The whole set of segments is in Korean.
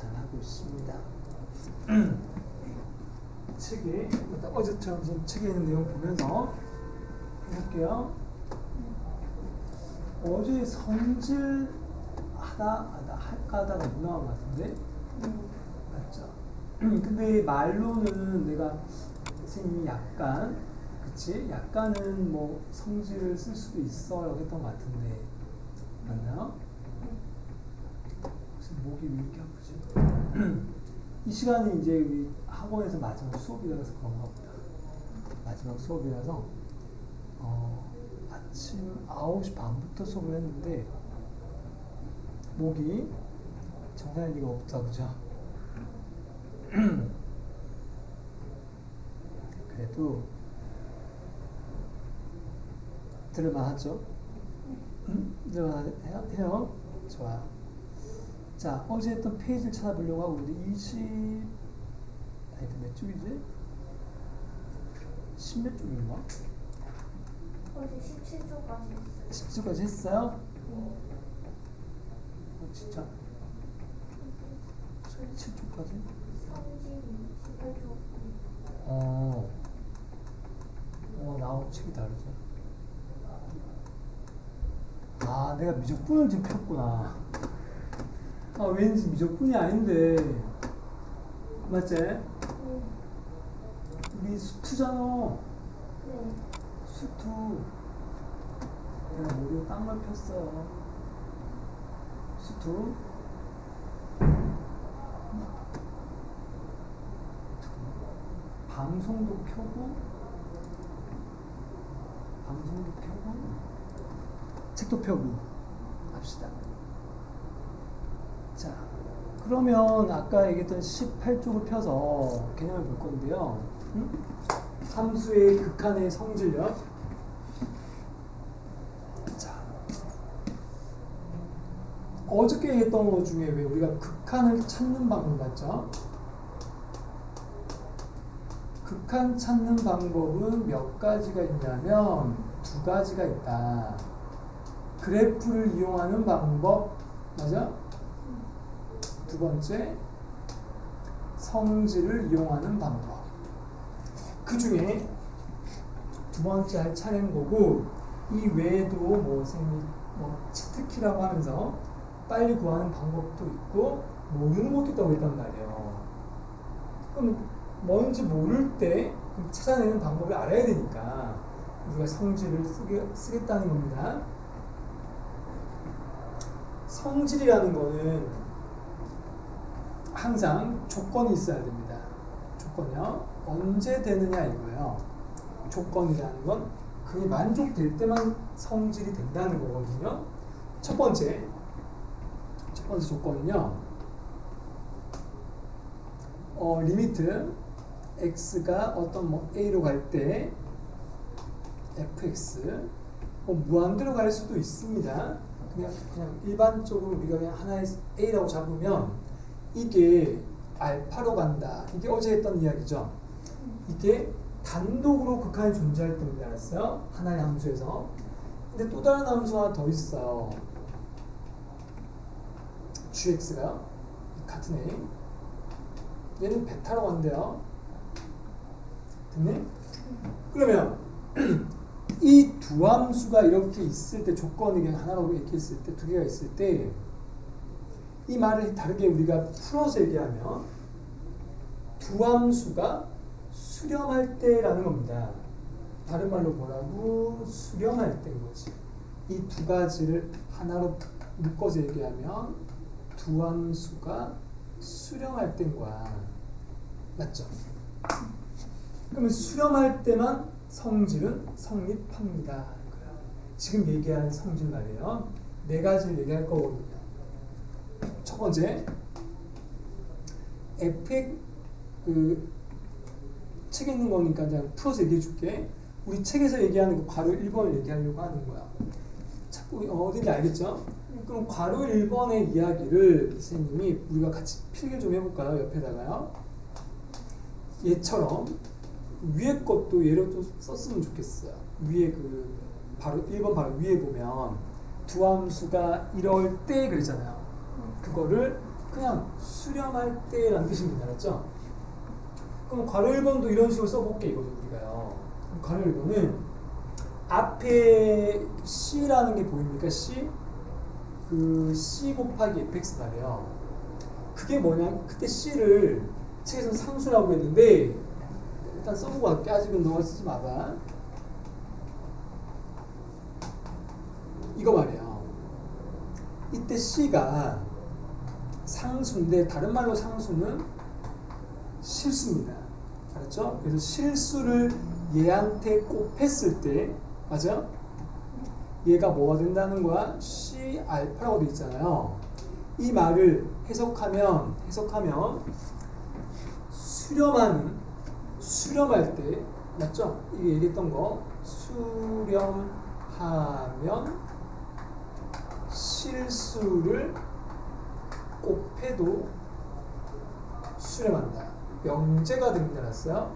잘하고 있습니다. 책에 어제처럼 좀 책에 있는 내용 보면서 해볼게요. 어제 성질 할까 하다가 못 나온 것 같은데 맞죠? 근데 말로는 내가 선생님이 약간 그치? 약간은 뭐 성질을 쓸 수도 있어라고 했던 것 같은데 맞나요? 목이 왜 이렇게 아프지? 이 시간이 이제 우리 학원에서 마지막 수업이라서 그런가 보다. 마지막 수업이라서 아침 9시 반부터 수업을 했는데 목이 정상일 리가 없다 그죠? 그래도 들을만 하죠? 들을만 해요? 좋아요. 자, 어제 했던 페이지를 찾아보려고 하고 우리 몇 쪽이지? 10몇 쪽인가? 어제 17초까지 했어요. 10초까지 했어요? 진짜? 17초까지? 성질이 18초. 나하고 책이 다르죠? 아, 내가 미적분을 지금 폈구나. 왠지 미적분이 아닌데. 맞지? 우리 수투잖아. 네. 수투. 내가 머리에 딴걸 폈어. 수투. 방송도 켜고 책도 펴고 합시다. 자, 그러면 아까 얘기했던 18쪽을 펴서 개념을 볼 건데요. 함수의 극한의 성질력. 자, 어저께 얘기했던 것 중에 왜 우리가 극한을 찾는 방법 맞죠? 극한 찾는 방법은 몇 가지가 있냐면 두 가지가 있다. 그래프를 이용하는 방법, 맞아? 두 번째, 성질을 이용하는 방법. 그 중에 두 번째 할 차례인 거고, 이 외에도 선생님이 치트키라고 하면서 빨리 구하는 방법도 있고, 모르는 것도 있다고 했단 말이에요. 그럼 뭔지 모를 때 찾아내는 방법을 알아야 되니까 우리가 성질을 쓰겠다는 겁니다. 성질이라는 거는 항상 조건이 있어야 됩니다. 조건이요. 언제 되느냐 이거예요. 조건이라는 건 그게 만족될 때만 성질이 된다는 거거든요. 첫 번째 조건은요. 리미트 x가 어떤 a로 갈 때 fx 무한대로 갈 수도 있습니다. 그냥 일반적으로 우리가 그냥 하나의 a라고 잡으면 이게 알파로 간다. 이게 어제 했던 이야기죠. 이게 단독으로 극한이 존재할 때입니다. 알았어요? 하나의 함수에서. 근데 또 다른 함수 하나 더 있어요. gx가 같은 a. 얘는 베타로 간대요. 됐니? 그러면 이 두 함수가 이렇게 있을 때 조건이 하나로 이렇게 있을 때 두 개가 있을 때 이 말을 다르게 우리가 풀어서 얘기하면 두 함수가 수렴할 때라는 겁니다. 다른 말로 뭐라고? 수렴할 때인 거지. 이 두 가지를 하나로 묶어서 얘기하면 두 함수가 수렴할 때인 거야. 맞죠? 그러면 수렴할 때만 성질은 성립합니다. 지금 얘기하는 성질 말이에요. 네 가지를 얘기할 거거든요. 첫 번째, fx 책에 있는 거니까 그냥 풀어서 얘기해 줄게. 우리 책에서 얘기하는 그 괄호 1번을 얘기하려고 하는 거야. 자꾸 어딘지 알겠죠? 그럼 괄호 1번의 이야기를 선생님이 우리가 같이 필기를 좀 해볼까요? 옆에다가요. 얘처럼 위에 것도 예로 좀 썼으면 좋겠어요. 위에 바로 1번 바로 위에 보면 두 함수가 이럴 때 그랬잖아요. 그거를 그냥 수렴할 때라는 뜻입니다. 알았죠? 그럼 괄호 1번도 이런 식으로 써볼게 이거죠 우리가요. 그럼 괄호 1번은 앞에 C라는 게 보입니까? C? 그 C 곱하기 fx 말이에요. 그게 뭐냐? 그때 C를 책에서는 상수라고 했는데 일단 써보고 갈게. 아직은 너가 쓰지 마봐. 이거 말이에요. 이때 C가 상수인데 다른 말로 상수는 실수입니다. 알았죠? 그래서 실수를 얘한테 곱했을 때 맞아? 얘가 뭐가 된다는 거야? C 알파라고 돼 있잖아요. 이 말을 해석하면 수렴할 때 맞죠? 이게 얘기했던 거 수렴하면 실수를 곱해도 수렴한다. 명제가 됩니다. 알았어요?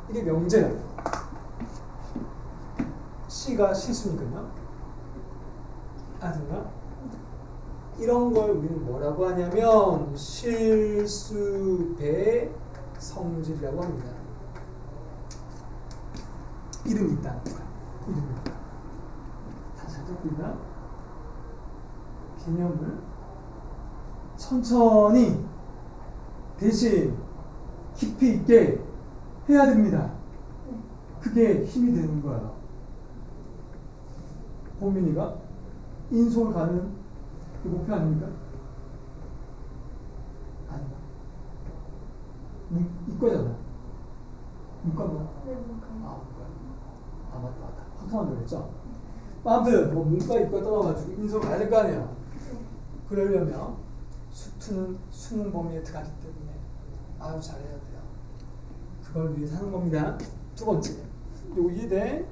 이게 명제라고. C가 실수니까요. 아셨나? 이런 걸 우리는 뭐라고 하냐면 실수배 성질이라고 합니다. 이름이 있다는 거야. 이름이 있다. 다 잘 듣고 있나? 개념을 천천히 대신 깊이 있게 해야 됩니다. 그게 힘이 되는 거야. 보민이가 인솔 가는 그 목표 아닙니까? 아닌가? 이거잖아. 문과인가? 네, 문과. 아, 맞다. 확통한다고 그랬죠? 아무튼 뭐 문과 이과 떠나가지고 인솔 가야 될 거 아니야. 그러려면 수투는 수능 범위에 들어가기 때문에 아주 잘해야 돼요. 그걸 위해서 하는 겁니다. 두 번째, 요거 이해돼?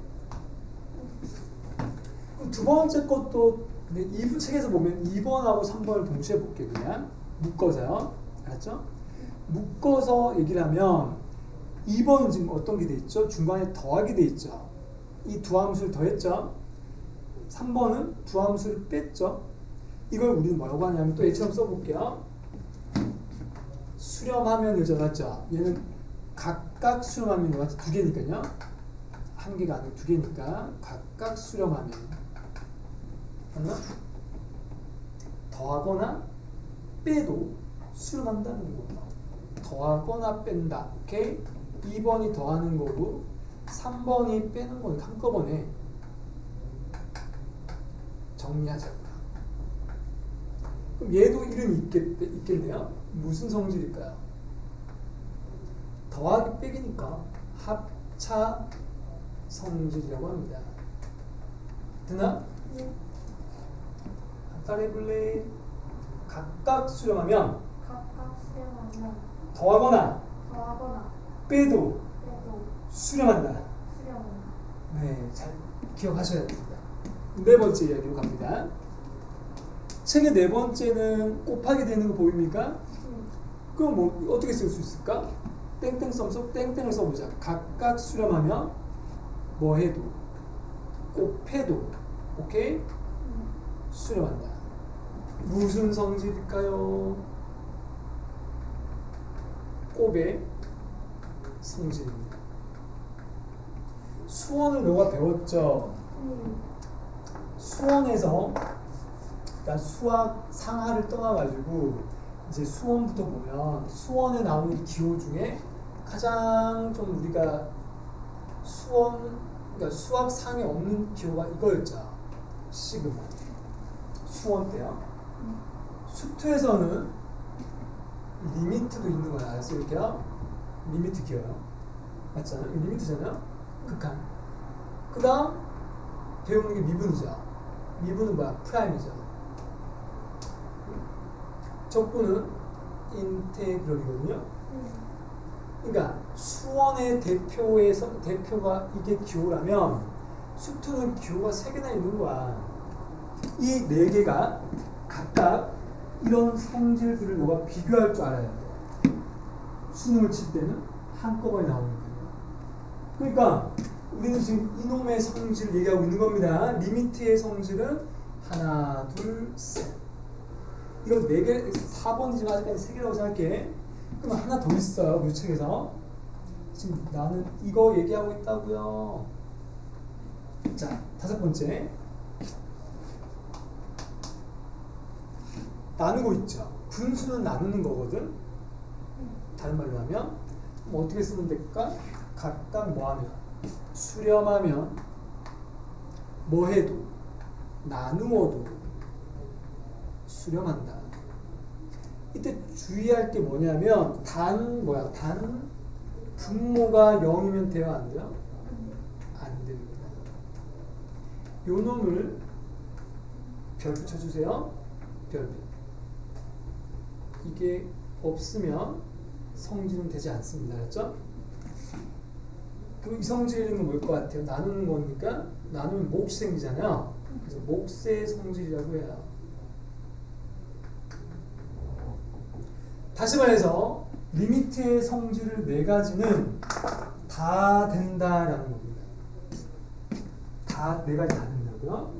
두 번째 것도 근데 2부 책에서 보면 2번하고 3번을 동시에 볼게요. 그냥 묶어서요. 알았죠? 묶어서 얘기를 하면 2번은 지금 어떤 게 돼 있죠? 중간에 더하기 돼 있죠. 이 두 함수를 더했죠. 3번은 두 함수를 뺐죠. 이걸 우리는 뭐라고 하냐면 또 얘처럼 써볼게요. 수렴하면 여자 맞죠? 얘는 각각 수렴하면 맞죠? 두 개니까요. 한 개가 아니고 두 개니까 각각 수렴하면 맞나? 더하거나 빼도 수렴한다는 거예요. 더하거나 뺀다. 오케이? 2번이 더하는 거고 3번이 빼는 거니까 한꺼번에 정리하자고요. 그럼 얘도 이름이 있겠네요. 무슨 성질일까요? 더하기 빼기니까 합차 성질이라고 합니다. 되나? 네. 따라해볼래? 각각 수렴하면 각각 수렴하면 더하거나 더하거나 빼도 빼도 수렴한다. 수렴한다. 네, 잘 기억하셔야 됩니다. 네 번째 이야기로 갑니다. 책의 네 번째는 곱하기 되는 거 보입니까? 그럼 뭐 어떻게 쓸 수 있을까? 땡땡 써서 땡땡을 써보자. 각각 수렴하면 뭐 해도 곱해도 오케이? 수렴한다. 무슨 성질일까요? 곱의 성질입니다. 수원을 너가 배웠죠? 수원에서 그러니까 수학 상하를 떠나가지고 이제 수원부터 보면 수원에 나오는 기호 중에 가장 좀 우리가 그러니까 수학 상에 없는 기호가 이거였죠. 시그마. 수원 때요. 수투에서는 리미트도 있는 거야. 알았어? 이렇게요. 리미트 기호요. 맞잖아요. 이거 리미트잖아요. 극한. 그 다음 배우는 게 미분이죠. 미분은 뭐야? 프라임이죠. 적분은 인테그럴이거든요. 그러니까 수원의 대표가 이게 기호라면 수투는 기호가 3개나 있는 거야. 이 4개가 각각 이런 성질들을 너가 비교할 줄 알아야 돼. 수능을 칠 때는 한꺼번에 나오니까요. 그러니까 우리는 지금 이놈의 성질을 얘기하고 있는 겁니다. 리미트의 성질은 하나, 둘, 셋. 이건 4개, 4번이지만 아직까지 3개라고 생각해. 그럼 하나 더 있어요, 우리 책에서. 지금 나는 이거 얘기하고 있다고요. 자, 5번째. 나누고 있죠. 분수는 나누는 거거든. 다른 말로 하면 뭐 어떻게 쓰면 될까? 각각 뭐 하면? 수렴하면, 뭐 해도, 나누어도, 수렴한다. 이때 주의할 게 뭐냐면 단 분모가 0이면 돼요, 안 돼요? 안 됩니다. 요 놈을 별 붙여주세요. 별. 이게 없으면 성질은 되지 않습니다. 알았죠? 그럼 이 성질은 뭘 것 같아요? 나누는 거니까 나누면 몫이 생기잖아요. 그래서 몫의 성질이라고 해요. 다시 말해서 리미트의 성질을 4가지는 다 된다라는 겁니다. 다 4가지 다 된다고요?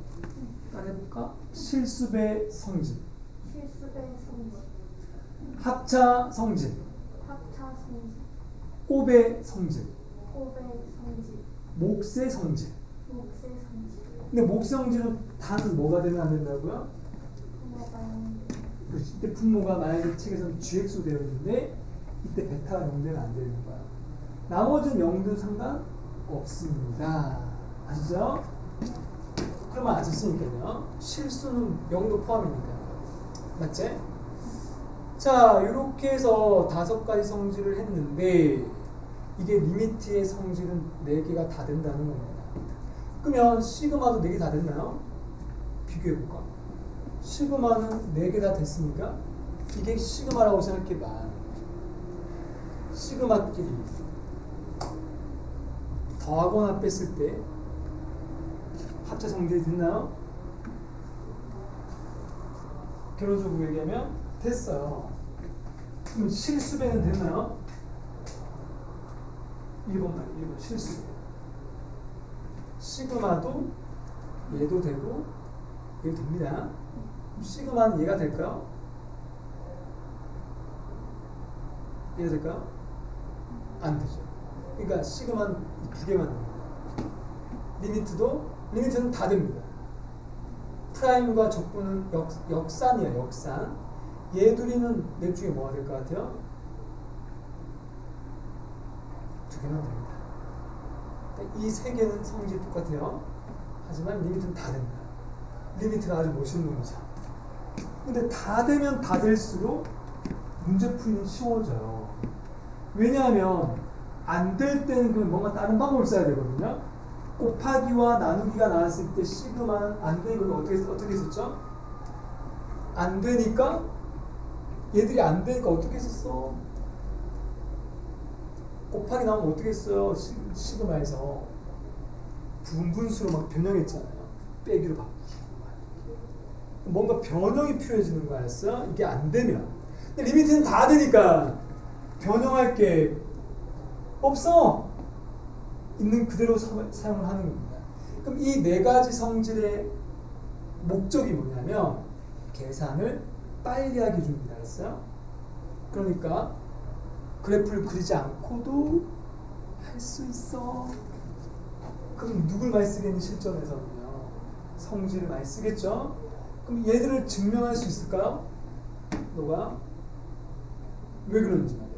따라해볼까? 실수배 성질, 실수배 성질, 합차 성질, 합차 성질, 곱의 성질, 곱의 성질, 몫의 성질. 몫의 성질. 근데 몫의 성질은 단 뭐가 되면 안 된다고요? 분모가 0. 이때 분모가 만약에 책에서는 GX로 되어 있는데 이때 베타가 0 되면 안 되는 거야. 나머지는 0도 상관없습니다. 아시죠? 그러면 안 썼으니까요. 실수는 0도 포함이니까요. 맞지? 자, 이렇게 해서 5가지 성질을 했는데 이게 리미트의 성질은 4개가 다 된다는 겁니다. 그러면 시그마도 4개 다 됐나요? 비교해볼까? 시그마는 4개 다 됐습니까? 이게 시그마라고 생각해봐. 시그마끼리 더하거나 뺐을 때 합차 성질이 됐나요? 결론적으로 얘기하면 됐어요. 그럼 실수배는 됐나요? 1번 실수배. 시그마도 얘도 되고 얘도 됩니다. 시그마는 얘가 될까요? 얘가 될까요? 안 되죠. 그러니까 시그마는 이 2개만 됩니다. 리미트는 다 됩니다. 프라임과 적분은 역산이야, 역산. 얘 둘이는 넷 중에 뭐가 될 것 같아요? 2개만 됩니다. 이 3개는 성질이 똑같아요. 하지만 리미트는 다 된다. 리미트가 아주 멋있는 놈이죠. 근데 다 되면 다 될수록 문제 풀이는 쉬워져요. 왜냐하면 안 될 때는 그냥 뭔가 다른 방법을 써야 되거든요. 곱하기와 나누기가 나왔을 때 시그마는 안 되는 건 어떻게 했었죠? 안 되니까 얘들이 안 되니까 어떻게 했었어? 곱하기 나오면 어떻게 했어요? 시그마에서 분분수로 막 변형했잖아요. 빼기로 바꾸고 뭔가 변형이 필요해지는 거 알았어요? 이게 안 되면. 근데 리미트는 다 되니까 변형할 게 없어. 있는 그대로 사용을 하는 겁니다. 그럼 이 4가지 성질의 목적이 뭐냐면 계산을 빨리 하게 해줍니다. 알았어요? 그러니까 그래프를 그리지 않고도 할 수 있어. 그럼 누굴 많이 쓰겠니? 실전에서는요. 성질을 많이 쓰겠죠? 그럼 얘들을 증명할 수 있을까요? 너가 왜 그런지 말이야.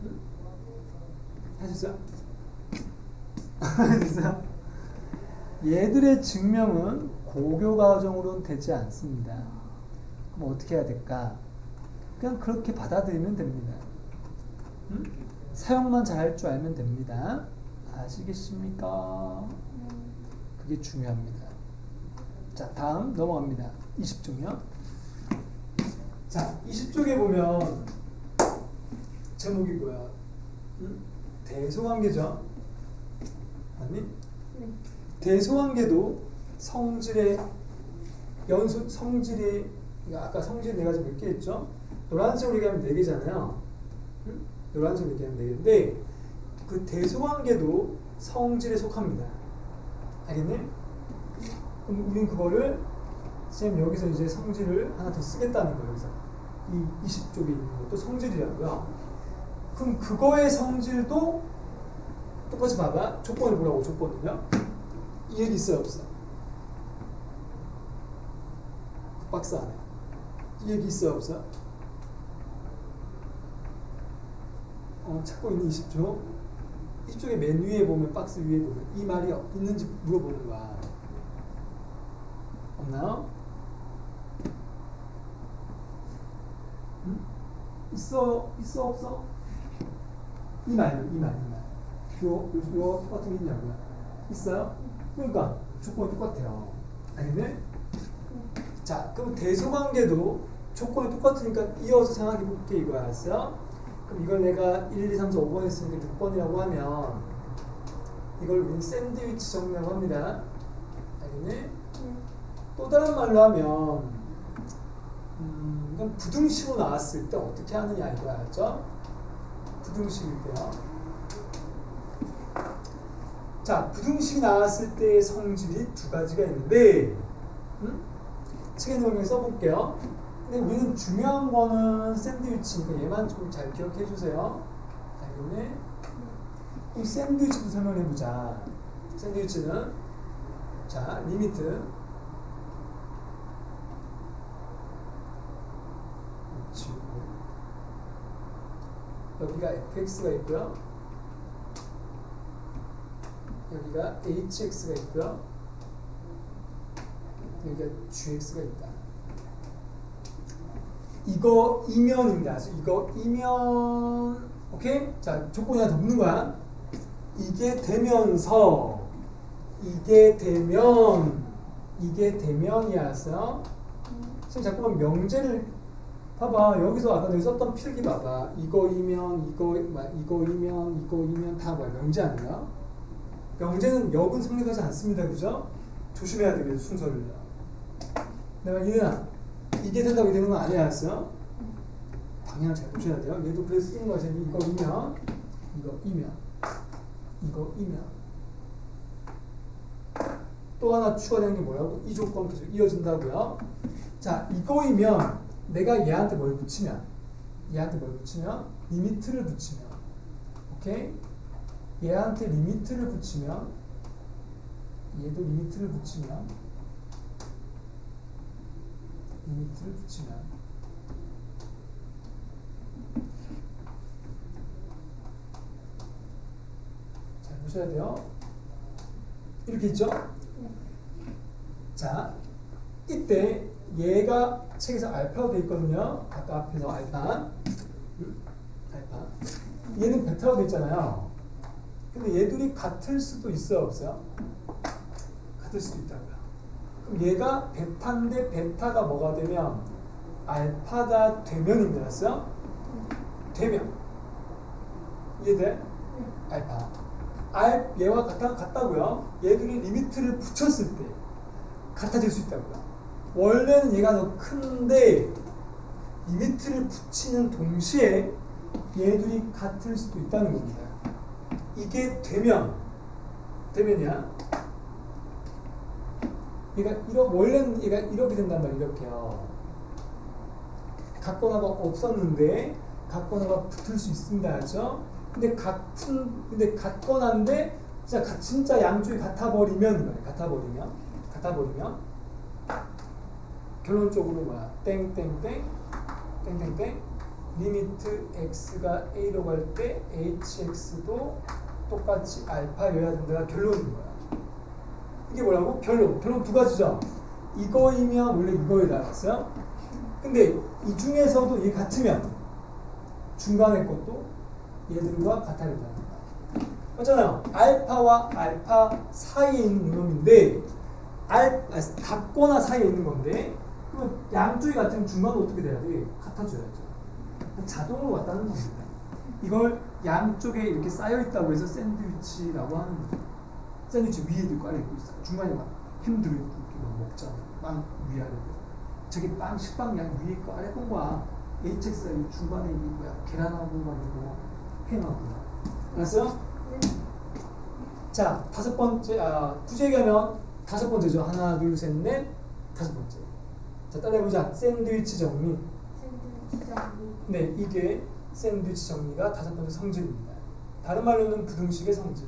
응? 할 수 있어요? 할 수 있어요? 얘들의 증명은 고교 과정으로는 되지 않습니다. 그럼 어떻게 해야 될까? 그냥 그렇게 받아들이면 됩니다. 응? 사용만 잘할 줄 알면 됩니다. 아시겠습니까? 그게 중요합니다. 자, 다음 넘어갑니다. 20쪽이요. 자, 20쪽에 보면 제목이 뭐야? 응? 대소관계죠. 아니? 네. 대소관계도 성질의 성질이 아까 성질 4가지 몇 개 했죠? 노란색으로 얘기하면 4개잖아요. 응? 노란색으로 얘기하면 4개인데 그 대소관계도 성질에 속합니다. 알겠니? 그럼 우린 그거를 선생님 여기서 이제 성질을 하나 더 쓰겠다는 거예요. 여기서 이 20쪽에 있는 것도 성질이라고요. 그럼 그거의 성질도 똑같이 봐봐. 조건을 보라고. 조건은요. 이 얘기 있어요 없어? 그 박스 안에 이 얘기 있어요 없어? 찾고 있는 20쪽. 20쪽의 맨 위에 보면 박스 위에 보면 이 말이 있는지 물어보는 거야. 없나요? 응? 있어 없어? 이 말. 요 똑같은 게 있냐고요? 있어요? 그러니까 조건이 똑같아요. 알겠네? 자, 그럼 대소관계도 조건이 똑같으니까 이어서 생각해 볼게 이거 알았어요? 그럼 이걸 내가 1, 2, 3, 4, 5번 했으니까 6번이라고 하면 이걸 우리는 샌드위치 정리라고 합니다. 알겠네? 또 다른 말로 하면 이건 부등식으로 나왔을 때 어떻게 하느냐 이거 알았죠? 부등식일 때요. 자, 부등식이 나왔을 때의 성질이 두 가지가 있는데 책에 있는 걸 써볼게요. 근데 우리는 중요한 거는 샌드위치니까 얘만 좀 잘 기억해 주세요. 알겠네? 그럼 샌드위치도 설명해 보자. 샌드위치는 자, 리미트 여기가 fx가 있고요. 여기가 hx가 있고요. 여기가 gx가 있다. 이거 이면입니다. 이거 이면. 오케이? 자, 조건이 하나 더 묻는 거야. 이게 되면서 이게 되면이었어요. 지금 자꾸만 명제를 봐봐. 여기서 아까 내가 썼던 필기 봐봐. 이거이면 다 뭐야? 명제 아닌가? 명제는 역은 성립하지 않습니다. 그죠? 조심해야 되겠죠. 순서를. 내가 이해나 이게 된다고 되는 건 아니었어요. 방향을 잘 보셔야 돼요. 얘도 그래서 쓰는 거지. 이거이면 또 하나 추가되는 게 뭐라고? 이 조건 계속 이어진다고요. 자, 이거이면 내가 얘한테 뭘 붙이면 리미트를 붙이면 오케이? 얘한테 리미트를 붙이면 얘도 리미트를 붙이면 잘 보셔야 돼요. 이렇게 있죠? 자, 이때 얘가 책에서 알파로 되어 있거든요. 아까 앞에서 알파. 얘는 베타로 되어 있잖아요. 근데 얘들이 같을 수도 있어요, 없어요? 같을 수도 있다고요. 그럼 얘가 베타인데 베타가 뭐가 되면 알파가 되면인 알았어요? 되면. 이해돼? 알파. 얘와 같다고요. 얘들이 리미트를 붙였을 때 같아질 수 있다고요. 원래는 얘가 더 큰데 리미트를 붙이는 동시에 얘들이 같을 수도 있다는 겁니다. 이게 되면이야. 원래는 얘가 이렇게 된단 말이에요. 이렇게요. 같거나가 없었는데 같거나가 붙을 수 있습니다. 알죠? 근데 같거나인데 진짜 양쪽이 같아버리면 결론적으로 뭐야? 땡땡땡 리미트 x가 a로 갈 때 hx도 똑같이 알파여야 된다가 결론인 거야. 이게 뭐라고? 결론 두 가지죠. 이거이면 원래 이거에 나왔어요. 근데 이 중에서도 이게 같으면 중간의 것도 얘들과 같아야 된다. 맞잖아요. 알파와 알파 사이에 있는 놈인데 같거나 사이에 있는 건데 그러면 양쪽이 같으면 중간은 어떻게 돼야 돼? 같아져야죠. 자동으로 왔다는 겁니다. 이걸 양쪽에 이렇게 쌓여 있다고 해서 샌드위치라고 하는 거죠. 샌드위치 위에도 깔려있고 있어요. 중간에 막 햄 들어있고 먹잖아. 빵 위아래로. 저기 빵 식빵 양 위에 거 아래 건 거야. HX 중간에 이 뭐야 계란하고 말이고 햄하고. 알았어요? 네. 자, 다섯 번째 굳이 얘기하면 다섯 번째죠. 하나, 둘, 셋, 넷. 다섯 번째. 자, 따라해보자. 샌드위치 정리. 샌드위치 정리. 네, 이게 샌드위치 정리가 다섯 번째 성질입니다. 다른 말로는 부등식의 성질.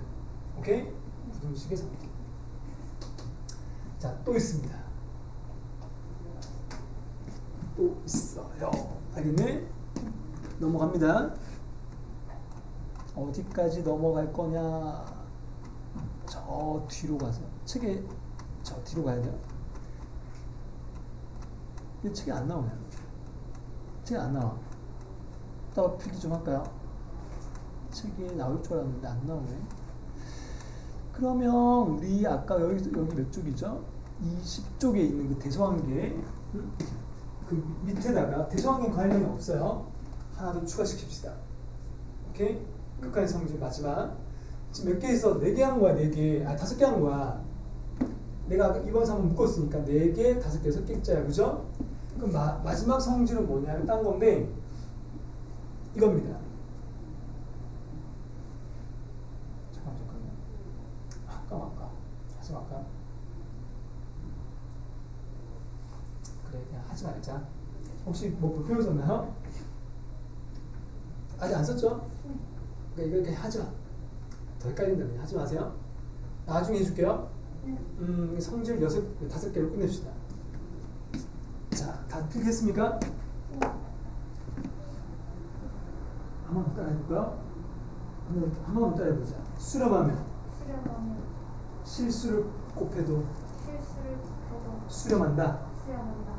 오케이? 부등식의 성질. 자, 또 있습니다. 또 있어요. 알겠네? 넘어갑니다. 어디까지 넘어갈 거냐? 저 뒤로 가서 책에 저 뒤로 가야 돼요. 이 책이 안 나오네요. 책이 안 나와. 이따가 필기 좀 할까요? 책이 나올 줄 알았는데 안 나오네. 그러면 우리 아까 여기 몇 쪽이죠? 20쪽에 있는 그 대소관계 그 밑에다가 대소관계 관련이 없어요. 하나 더 추가시킵시다. 오케이? 끝까지 성질 마지막. 지금 몇 개 있어? 4개 한 거야, 4개. 아, 5개 한 거야. 내가 아까 2번, 3번 묶었으니까 4개, 5개, 6개짜리야. 그죠? 그럼 마지막 성질은 뭐냐? 딴 건데, 이겁니다. 잠깐만. 아까. 하지 말까? 그래, 그냥 하지 말자. 혹시 뭐 불편해 졌나요? 아직 안 썼죠? 그러니까 이거 그냥 하지 마. 더 헷갈린다. 그냥 하지 마세요. 나중에 해줄게요. 성질 5개로 끝냅시다. 자, 다 풀겠습니까? 한 번 더 따라해볼까요? 한 번 더 따라해보자. 수렴하면 수렴하면 실수를 곱해도 실수를 곱해도 수렴한다. 수렴한다.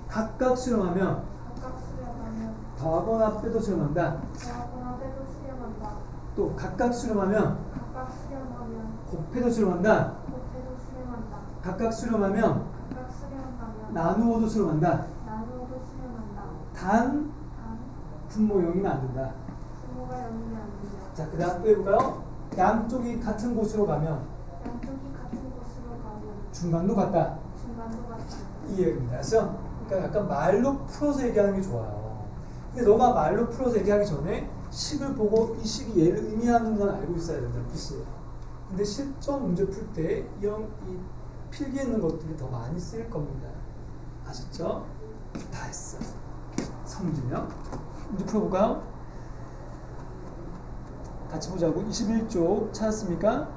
각각 수렴하면 각각 수렴하면 더하거나 빼도 수렴한다. 더하거나 빼도 수렴한다. 또 각각 수렴하면 각각 수렴하면 곱해도 수렴한다. 곱해도 수렴한다. 각각 수렴하면 각각 수렴하면 나누어도 수렴한다. 나누어도 수렴한다. 단 단 분모 0이면 안 된다. 부모가 0이면 안 된다. 자, 그 다음 또 해볼까요? 양쪽이 같은 곳으로 가면 양쪽이 같은 곳으로 가면 중간도 같다. 중간도 같다. 이 얘기입니다. 그래서 그러니까 약간 말로 풀어서 얘기하는 게 좋아요. 근데 너가 말로 풀어서 얘기하기 전에 식을 보고 이 식이 얘를 의미하는 건 알고 있어야 된다. 뜻이에요. 근데 실전 문제 풀 때 이런 이 필기에 있는 것들이 더 많이 쓰일 겁니다. 아셨죠? 다 했어. 성질형. 문제 풀어볼까요? 같이 보자고. 21쪽 찾았습니까?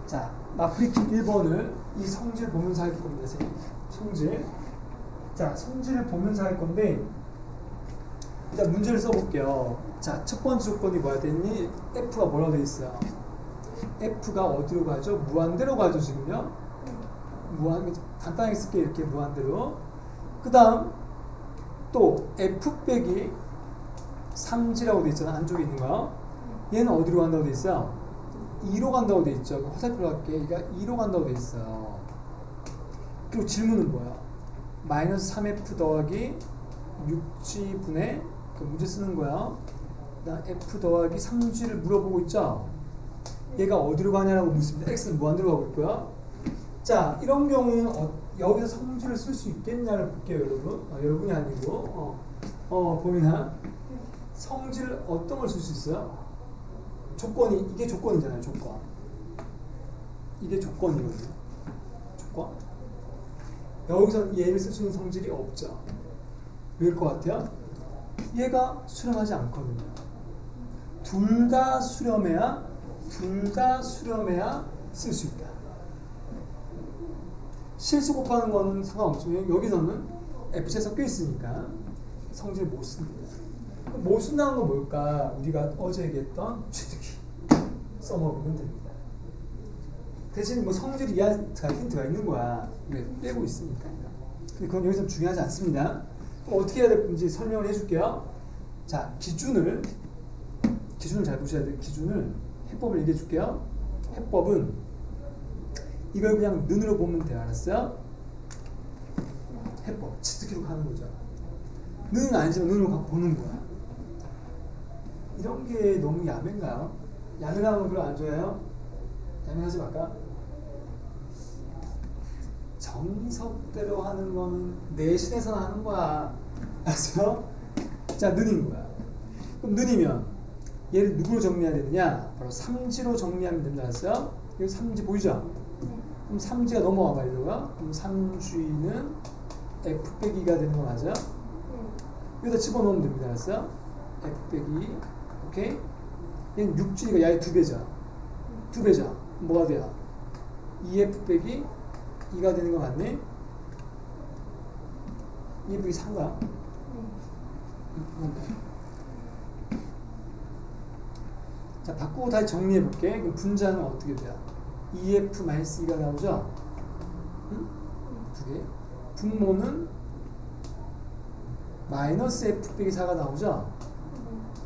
자, 마프리킨 1번을 이 성질 보면서 할 겁니다. 성질. 자, 성질을 보면서 할 건데 일단 문제를 써볼게요. 자, 첫 번째 조건이 뭐야 되니? F가 뭐라고 돼 있어요? F가 어디로 가죠? 무한대로 가죠, 지금요? 간단하게 쓸게 이렇게 무한대로. 그 다음 또 F 빼기 3G라고 돼 있잖아. 안쪽에 있는 거. 얘는 어디로 간다고 돼 있어요? 2로 간다고 돼 있죠. 화살표로 할게. 얘가 2로 간다고 돼 있어요. 그리고 질문은 뭐야? 마이너스 3F 더하기 6G분의 그 문제 쓰는 거야. 그다음 F 더하기 3G를 물어보고 있죠. 얘가 어디로 가냐라고 묻습니다. X는 무한대로 가고 있고요. 자, 이런 경우는 여기서 성질을 쓸 수 있겠냐를 볼게요, 여러분. 여러분이 아니고 보민아. 성질 어떤 걸 쓸 수 있어요? 이게 조건이잖아요, 조건. 이게 조건이거든요. 조건. 여기서 얘를 쓸 수 있는 성질이 없죠. 왜일 것 같아요? 얘가 수렴하지 않거든요. 둘 다 수렴해야 쓸 수 있다. 실수 곱하는 거는 상관없지만 여기서는 F에 섞여 있으니까 성질 못 씁니다. 못 쓴다는 건 뭘까? 우리가 어제 얘기했던 취득기 써먹으면 됩니다. 대신 뭐 성질이 힌트가 있는 거야. 빼고 있으니까. 근데 그건 여기서 중요하지 않습니다. 어떻게 해야 될지 설명을 해줄게요. 자, 기준을 잘 보셔야 돼요. 해법을 얘기해 줄게요. 해법은 이걸 그냥 눈으로 보면 돼요. 알았어요? 해법, 취득기로 가는 거죠. 눈은 아니지만 눈으로 보는 거야. 이런 게 너무 야맨가요? 야맨하면 별로 안 좋아해요? 야맨하지 말까? 정석대로 하는 거는 내신에서 하는 거야. 알았어요? 자, 눈인 거야. 그럼 눈이면 얘를 누구로 정리해야 되느냐? 바로 3G로 정리하면 된다. 알았어요? 여기 3G 보이죠? 그럼 3G가 넘어와 봐. 이거가. 그럼 3G는 f 빼기 2가 되는 거 맞아? 네. 여기다 집어넣으면 됩니다. 알았어? f 빼기 2. 오케이? 얘는 6주니까 야의 2배죠. 2배죠. 뭐가 돼요? 2f 빼기 2가 되는 거 맞네? 2f 빼기 3가? 네. 자, 바꾸고 다시 정리해 볼게. 그럼 분자는 어떻게 돼요? 2f-2가 나오죠? 응? 두 개. 분모는 마이너스 f 빼기 4가 나오죠?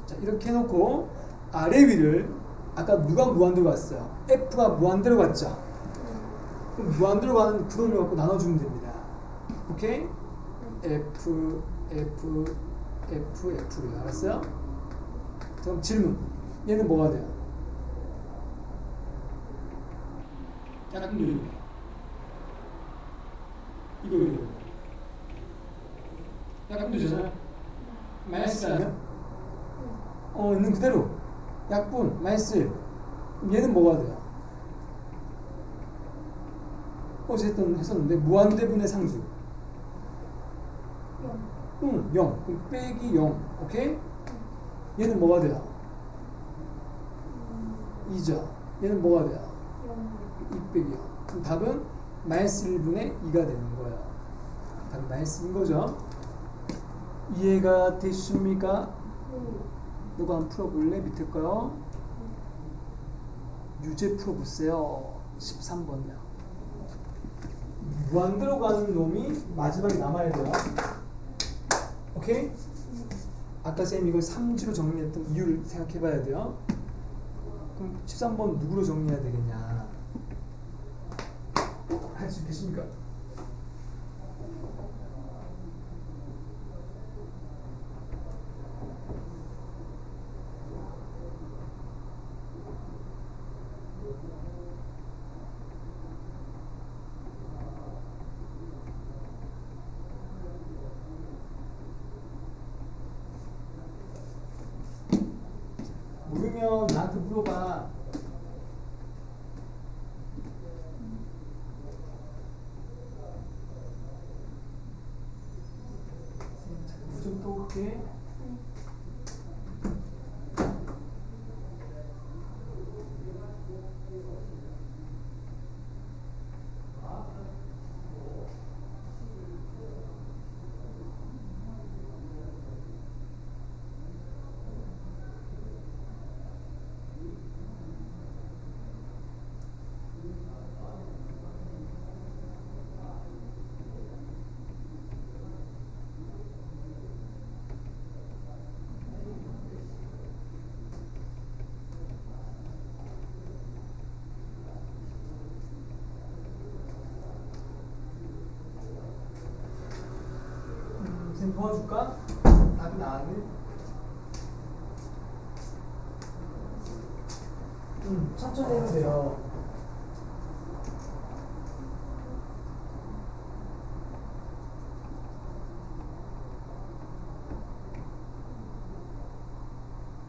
자, 이렇게 해놓고 아래 위를 아까 누가 무한대로 갔어요? f가 무한대로 갔죠? 그럼 무한대로 가는 그놈을 갖고 나눠주면 됩니다. 오케이? f, f, f, f래요. 알았어요? 그럼 질문. 얘는 뭐가 돼요? 약간 힘들죠? 이거. 약간 힘들잖아요? 마이너스 아니야? 있는 그대로. 약분, 마이너스 1. 그럼 얘는 뭐가 돼요? 어제 했었는데, 무한대분의 상수. 0. 0. 그럼 빼기 0. 오케이? 얘는 뭐가 돼요? 2죠. 얘는 뭐가 돼요? 2 빼기 0. 그럼 답은 마이너스 1분의 2가 되는 거예요. 답은 마이너스 2인 거죠. 이해가 되십니까? 누가 한번 풀어볼래? 밑에 거요. 유제 풀어보세요. 13번이요. 무한대로 가는 놈이 마지막에 남아야 돼요. 오케이? 아까 쌤 이걸 3지로 정리했던 이유를 생각해 봐야 돼요. 그럼 13번 누구로 정리해야 되겠냐? 할 수 있겠습니까? 모르면 나한테 물어봐. 좀 또 올게. 쌤 도와줄까? 답이 나왔네. 천천히 해도 돼요.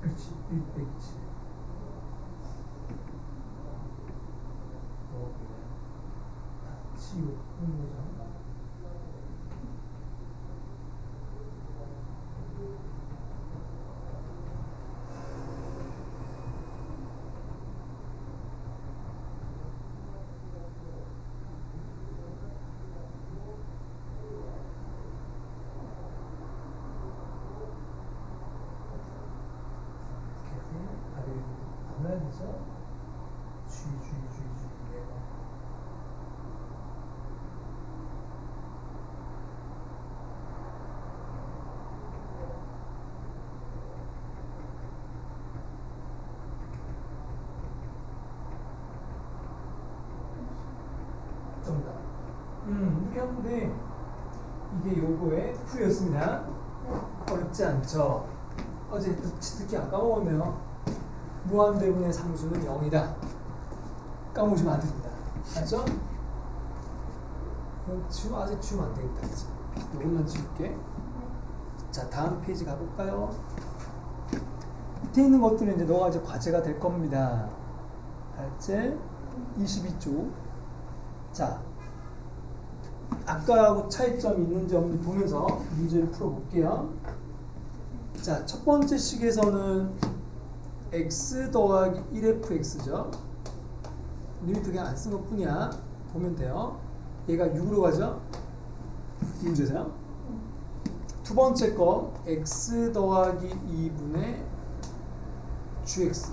그렇지. 107. 치우 거죠. 나눠야 되죠? 주의. 정답. 이렇게 하면 돼. 이게 요거의 풀이었습니다. 어렵지 않죠? 어제 특히 아까 까먹었네요. 무한대분의 상수는 0이다. 까먹으시면 안 됩니다. 알죠? 아직 지우면 안 되겠다. 그치? 이것만 지울게. 자, 다음 페이지 가볼까요? 밑에 있는 것들은 이제 너가 이제 과제가 될 겁니다. 알지? 22쪽. 자, 아까하고 차이점이 있는지 없는지 보면서 문제를 풀어볼게요. 자, 첫 번째 식에서는 x 더하기 1fx죠. 리미트 그냥 안 쓴 것 뿐이야. 보면 돼요. 얘가 6으로 가죠. 이 문제세요. 두 번째 거 x 더하기 2분의 gx.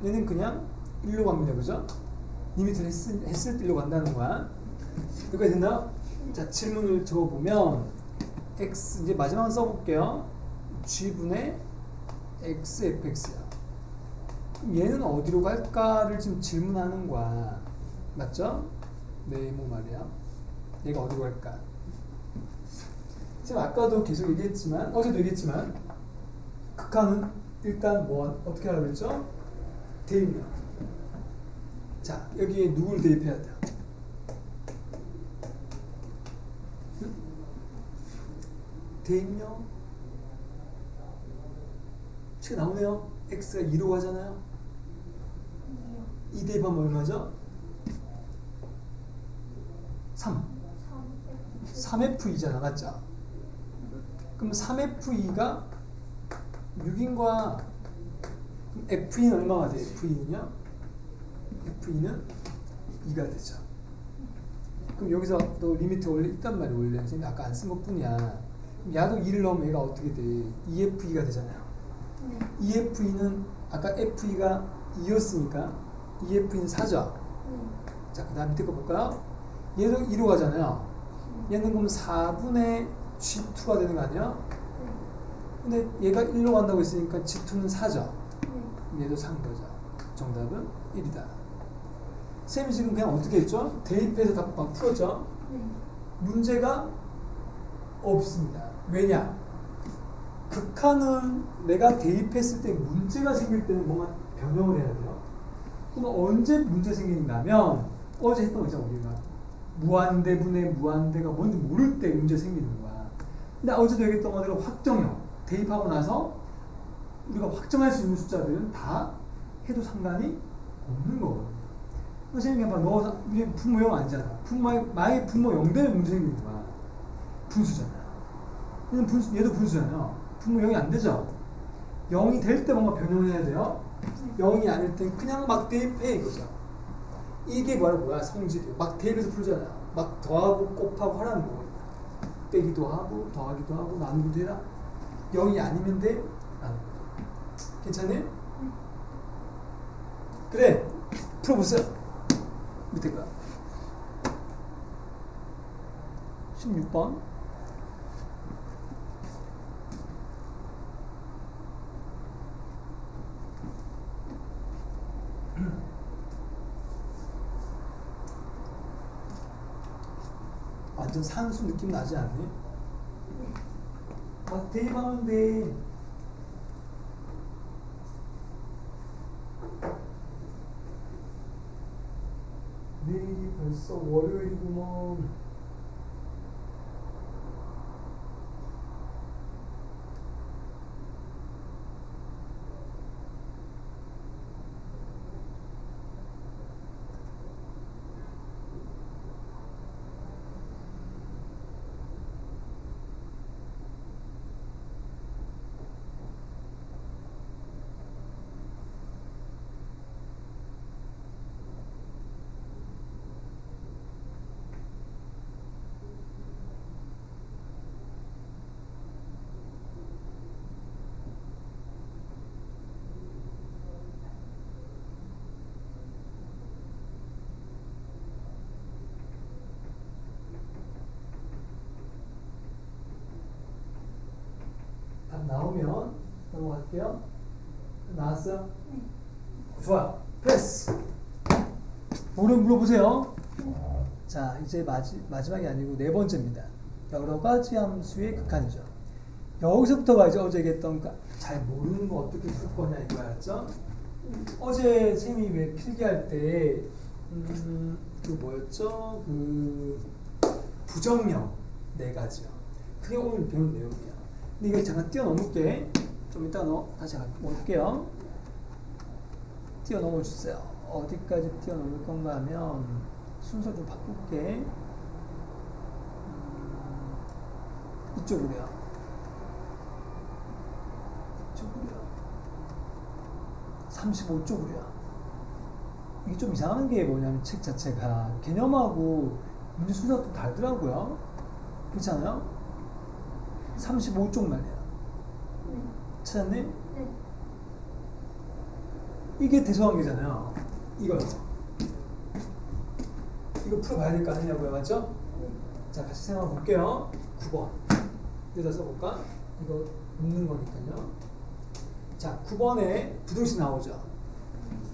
얘는 그냥 1로 갑니다. 그죠? 리미트를 했을 때 1로 간다는 거야. 여기까지 됐나요? 자, 질문을 적어보면 x, 이제 마지막으로 써볼게요. g분의 xfx야. 그럼 얘는 어디로 갈까를 지금 질문하는 거야. 맞죠? 네모 말이야. 얘가 어디로 갈까? 지금 아까도 계속 얘기했지만, 어제도 얘기했지만, 극한은 일단 뭐 어떻게 하라고 그랬죠? 대입력. 자, 여기에 누구를 대입해야 돼요? 응? 대입력. 지금 나오네요. x가 2로 가잖아요. 2 대입하면 얼마죠? 3. 3F2잖아. 맞죠? 그럼 3F2가 6인과 F2는 얼마가 돼? F2는요? F2는 2가 되죠. 그럼 여기서 또 리미트 원래 있단 말이야. 원래 지금 아까 안 쓴 것 뿐이야. 그럼 야도 2를 넣으면 얘가 어떻게 돼? 2F2가 되잖아요. 2F2는 아까 F2가 2였으니까 2F2는 4죠. 자, 그 다음 밑에 거 볼까요? 얘도 2로 가잖아요. 얘는 그럼 4분의 G2가 되는 거 아니야? 근데 얘가 1로 간다고 했으니까 G2는 4죠. 그럼 얘도 3인 거죠. 정답은 1이다. 쌤이 지금 그냥 어떻게 했죠? 대입해서 다 풀었죠? 문제가 없습니다. 왜냐? 극한은 내가 대입했을 때 문제가 생길 때는 뭔가 변형을 해야 돼요. 그럼 언제 문제 생기는가면 어제 했던 거 있잖아. 우리가 무한대분의 무한대가 뭔지 모를 때 문제 생기는 거야. 근데 어제도 얘기했던 것대로 확정형 대입하고 나서 우리가 확정할 수 있는 숫자들은 다 해도 상관이 없는 거거든요. 선생님이 봐, 너 분모 0 아니잖아. 만약에 분모 0 되면 문제 생기는 거야. 분수잖아. 얘도 분수잖아요. 분모 0이 안 되죠. 0이 될 때 뭔가 변형해야 돼요. 0이 아닐 땐 그냥 막 대입해 이거죠. 이게 바로 뭐야? 성질이에요. 막 대입해서 풀잖아요. 막 더하고 곱하고 하라는 거거든요. 빼기도 하고 더하기도 하고 나누기도 해라. 0이 아니면 돼? 라는 거죠. 괜찮니? 그래. 풀어보세요. 밑에 거 16번. 완전 산수 느낌 나지 않니? 막 대입하면 돼. 내일이 벌써 월요일이구먼. 답 나오면 넘어갈게요. 나왔어요? 좋아. 패스. 뭐를 물어보세요. 자, 이제 마지막이 아니고 네 번째입니다. 여러 가지 함수의 극한이죠. 여기서부터가 이제 어제 얘기했던 잘 모르는 거 어떻게 풀 거냐 이거였죠. 어제 쌤이 왜 필기할 때 그 뭐였죠? 그 부정형 네 가지요. 그게 오늘 배운 내용이야. 근데 이거 잠깐 뛰어넘을게. 좀 이따 다시 올게요. 뛰어넘어 주세요. 어디까지 뛰어넘을 건가 하면 순서 좀 바꿀게. 이쪽으로요. 이쪽으로요. 35쪽으로요. 이게 좀 이상한 게 뭐냐면 책 자체가 개념하고 문제 순서가 좀 다르더라고요. 그렇지 않아요? 35쪽 말이야. 네. 찾았니? 네. 이게 대소관계잖아요. 이거 풀어봐야 될 거 아니냐고요, 맞죠? 네. 자, 같이 생각해 볼게요. 9번 여기다 써볼까? 이거 묻는 거니까요. 자, 9번에 부등식 나오죠.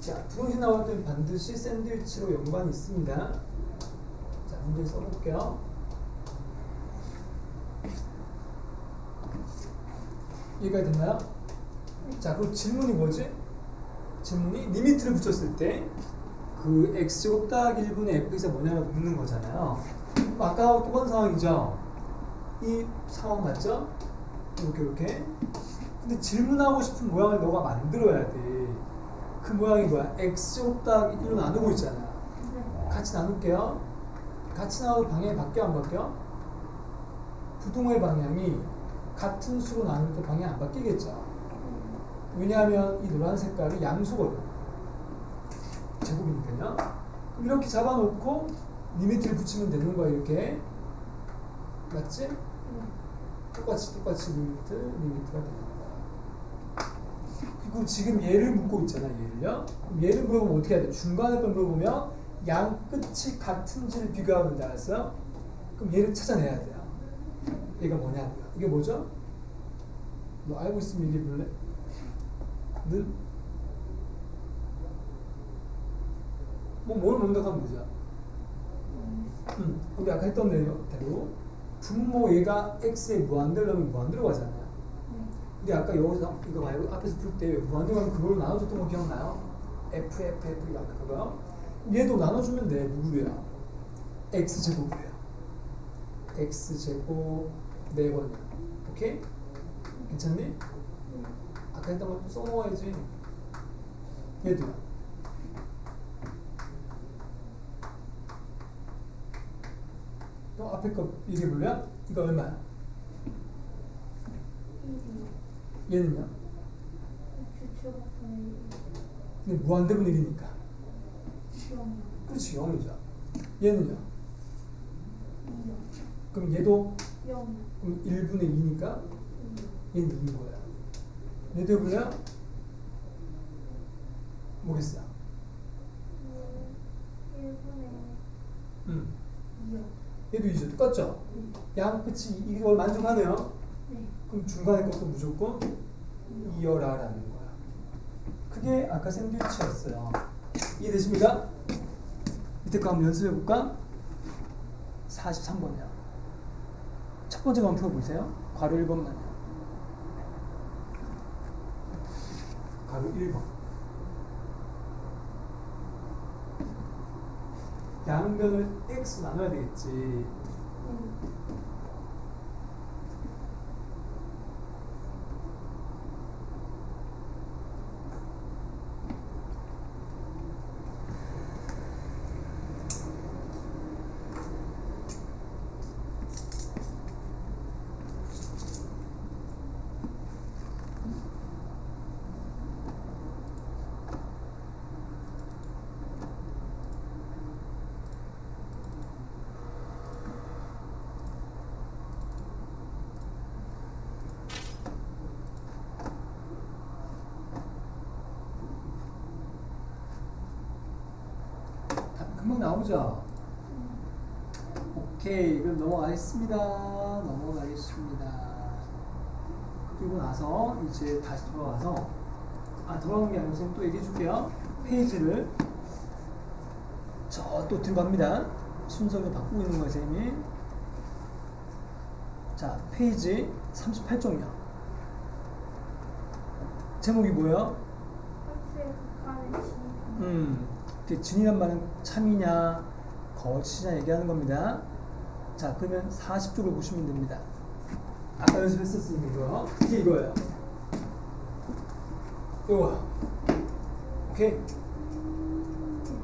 자, 부등식 나올 때는 반드시 샌드위치로 연관이 있습니다. 자, 문제 써볼게요. 이해가 됐나요? 자, 그럼 질문이 뭐지? 질문이 리미트를 붙였을 때 그 x제곱 더하기 1분의 fx가 뭐냐고 묻는 거잖아요. 아까하고 똑같은 상황이죠. 이 상황 맞죠? 이렇게. 근데 질문하고 싶은 모양을 너가 만들어야 돼. 그 모양이 뭐야? x제곱 더하기 1로 나누고 있잖아. 네. 같이 나눌게요. 같이 나누고 방향이 바뀌어 안 바뀌어? 부등호의 방향이 같은 수로 나눌 때 방향이 안 바뀌겠죠. 왜냐하면 이 노란 색깔이 양수거든. 제곱이니까요. 그럼 이렇게 잡아놓고 리미트를 붙이면 되는 거야. 이렇게. 맞지? 네. 똑같이 리미트가 되는 거야. 그리고 지금 얘를 묻고 있잖아. 얘를요. 그럼 얘를 물어보면 어떻게 해야 돼? 중간에 걸 물어보면 양 끝이 같은지를 비교하면 돼. 알았어요? 그럼 얘를 찾아내야 돼요. 얘가 뭐냐고요. 이게 뭐죠? 너 알고 있으면 얘기해 볼래? 는? 뭘 문답하면 되죠? 우리 아까 했던 대로 분모 얘가 x에 무한대라면 무한대로 가잖아요. 네. 근데 아까 여기서 이거 말고 앞에서 풀 때 무한대로 가면 그걸로 나눠줬던 거 기억나요? f 이거 아까 그거요? 얘도 나눠주면 돼. 누구야? x제곱이에요. x제곱 4번이야. 오케이? 괜찮니? 아까 했던 거 또 써놓아야지. 얘도요. 또 앞에 거 얘기해 볼래요? 이거 얼마야? 1이요. 얘는요? 주축분의 1. 근데 무한대분 1이니까. 0. 그렇지, 0이죠. 얘는요? 2요. 그럼 얘도 0. 그럼 1분의 2니까 2요. 얘는 2인 거야. 얘도 해볼래요? 뭐겠어요? 1분의 응. 2요. 얘도 2죠. 똑같죠? 네. 양 끝이 이걸 만족하네요. 네. 그럼 중간에 것도 무조건 2여라라는 거야. 그게 아까 샌드위치였어요. 이해되십니까? 밑에 거 한번 연습해 볼까? 43번이야. 첫 번째 거 한번 풀어보세요. 괄호 1번만요. 괄호 1번. 양변을 x 나눠야 되겠지. 네. 금방 나오죠? 오케이, 그럼 넘어가겠습니다. 그리고 나서 이제 다시 돌아와서 돌아오는 게 아니고 선생님 또 얘기해 줄게요. 페이지를 저 또 뒤로 갑니다. 순서를 바꾸고 있는 거예요, 선생님이. 자, 페이지 38쪽이요. 제목이 뭐예요? 학생 북한의 진. 진이란 말은 참이냐 거치냐 얘기하는 겁니다. 자, 그러면 40쪽을 보시면 됩니다. 아까 연습했었으니까 이거. 이게 이거예요. 요거. 오케이.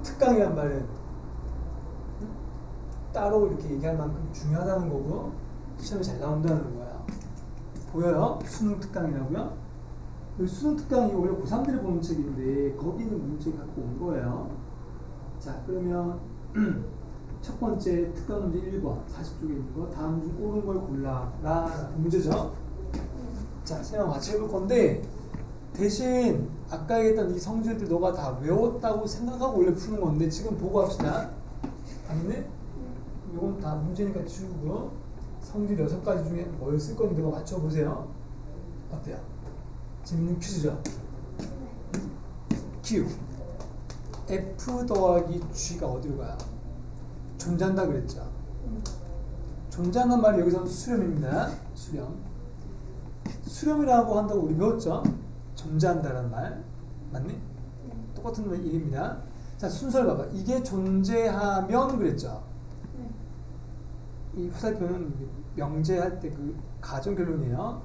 특강이란 말은 따로 이렇게 얘기할 만큼 중요하다는 거고 시험에 잘 나온다는 거야. 보여요? 수능 특강이라고요? 이 수능 특강이 원래 고3들이 보는 책인데 거기는 문제 갖고 온 거예요. 자, 그러면 첫 번째 특강 문제 1번 40쪽에 있는 거 다음 중 옳은 걸 골라라 문제죠. 자, 생각 같이 해볼 건데 대신 아까 얘기했던 이 성질들 너가 다 외웠다고 생각하고 원래 푸는 건데 지금 보고 합시다. 아니네? 이건 다 문제니까 지우고 성질 6가지 중에 뭘 쓸 건지 너가 맞춰보세요. 어때요? 재밌는 퀴즈죠? Q F 더하기 G가 어디로 가요? 존재한다 그랬죠? 존재한다는 말이 여기서는 수렴입니다. 수렴. 수렴이라고 한다고 우리 배웠죠? 존재한다라는 말. 맞니? 똑같은 얘기입니다. 자, 순서를 봐봐. 이게 존재하면 그랬죠? 이 화살표는 명제할 때 그 가정 결론이에요.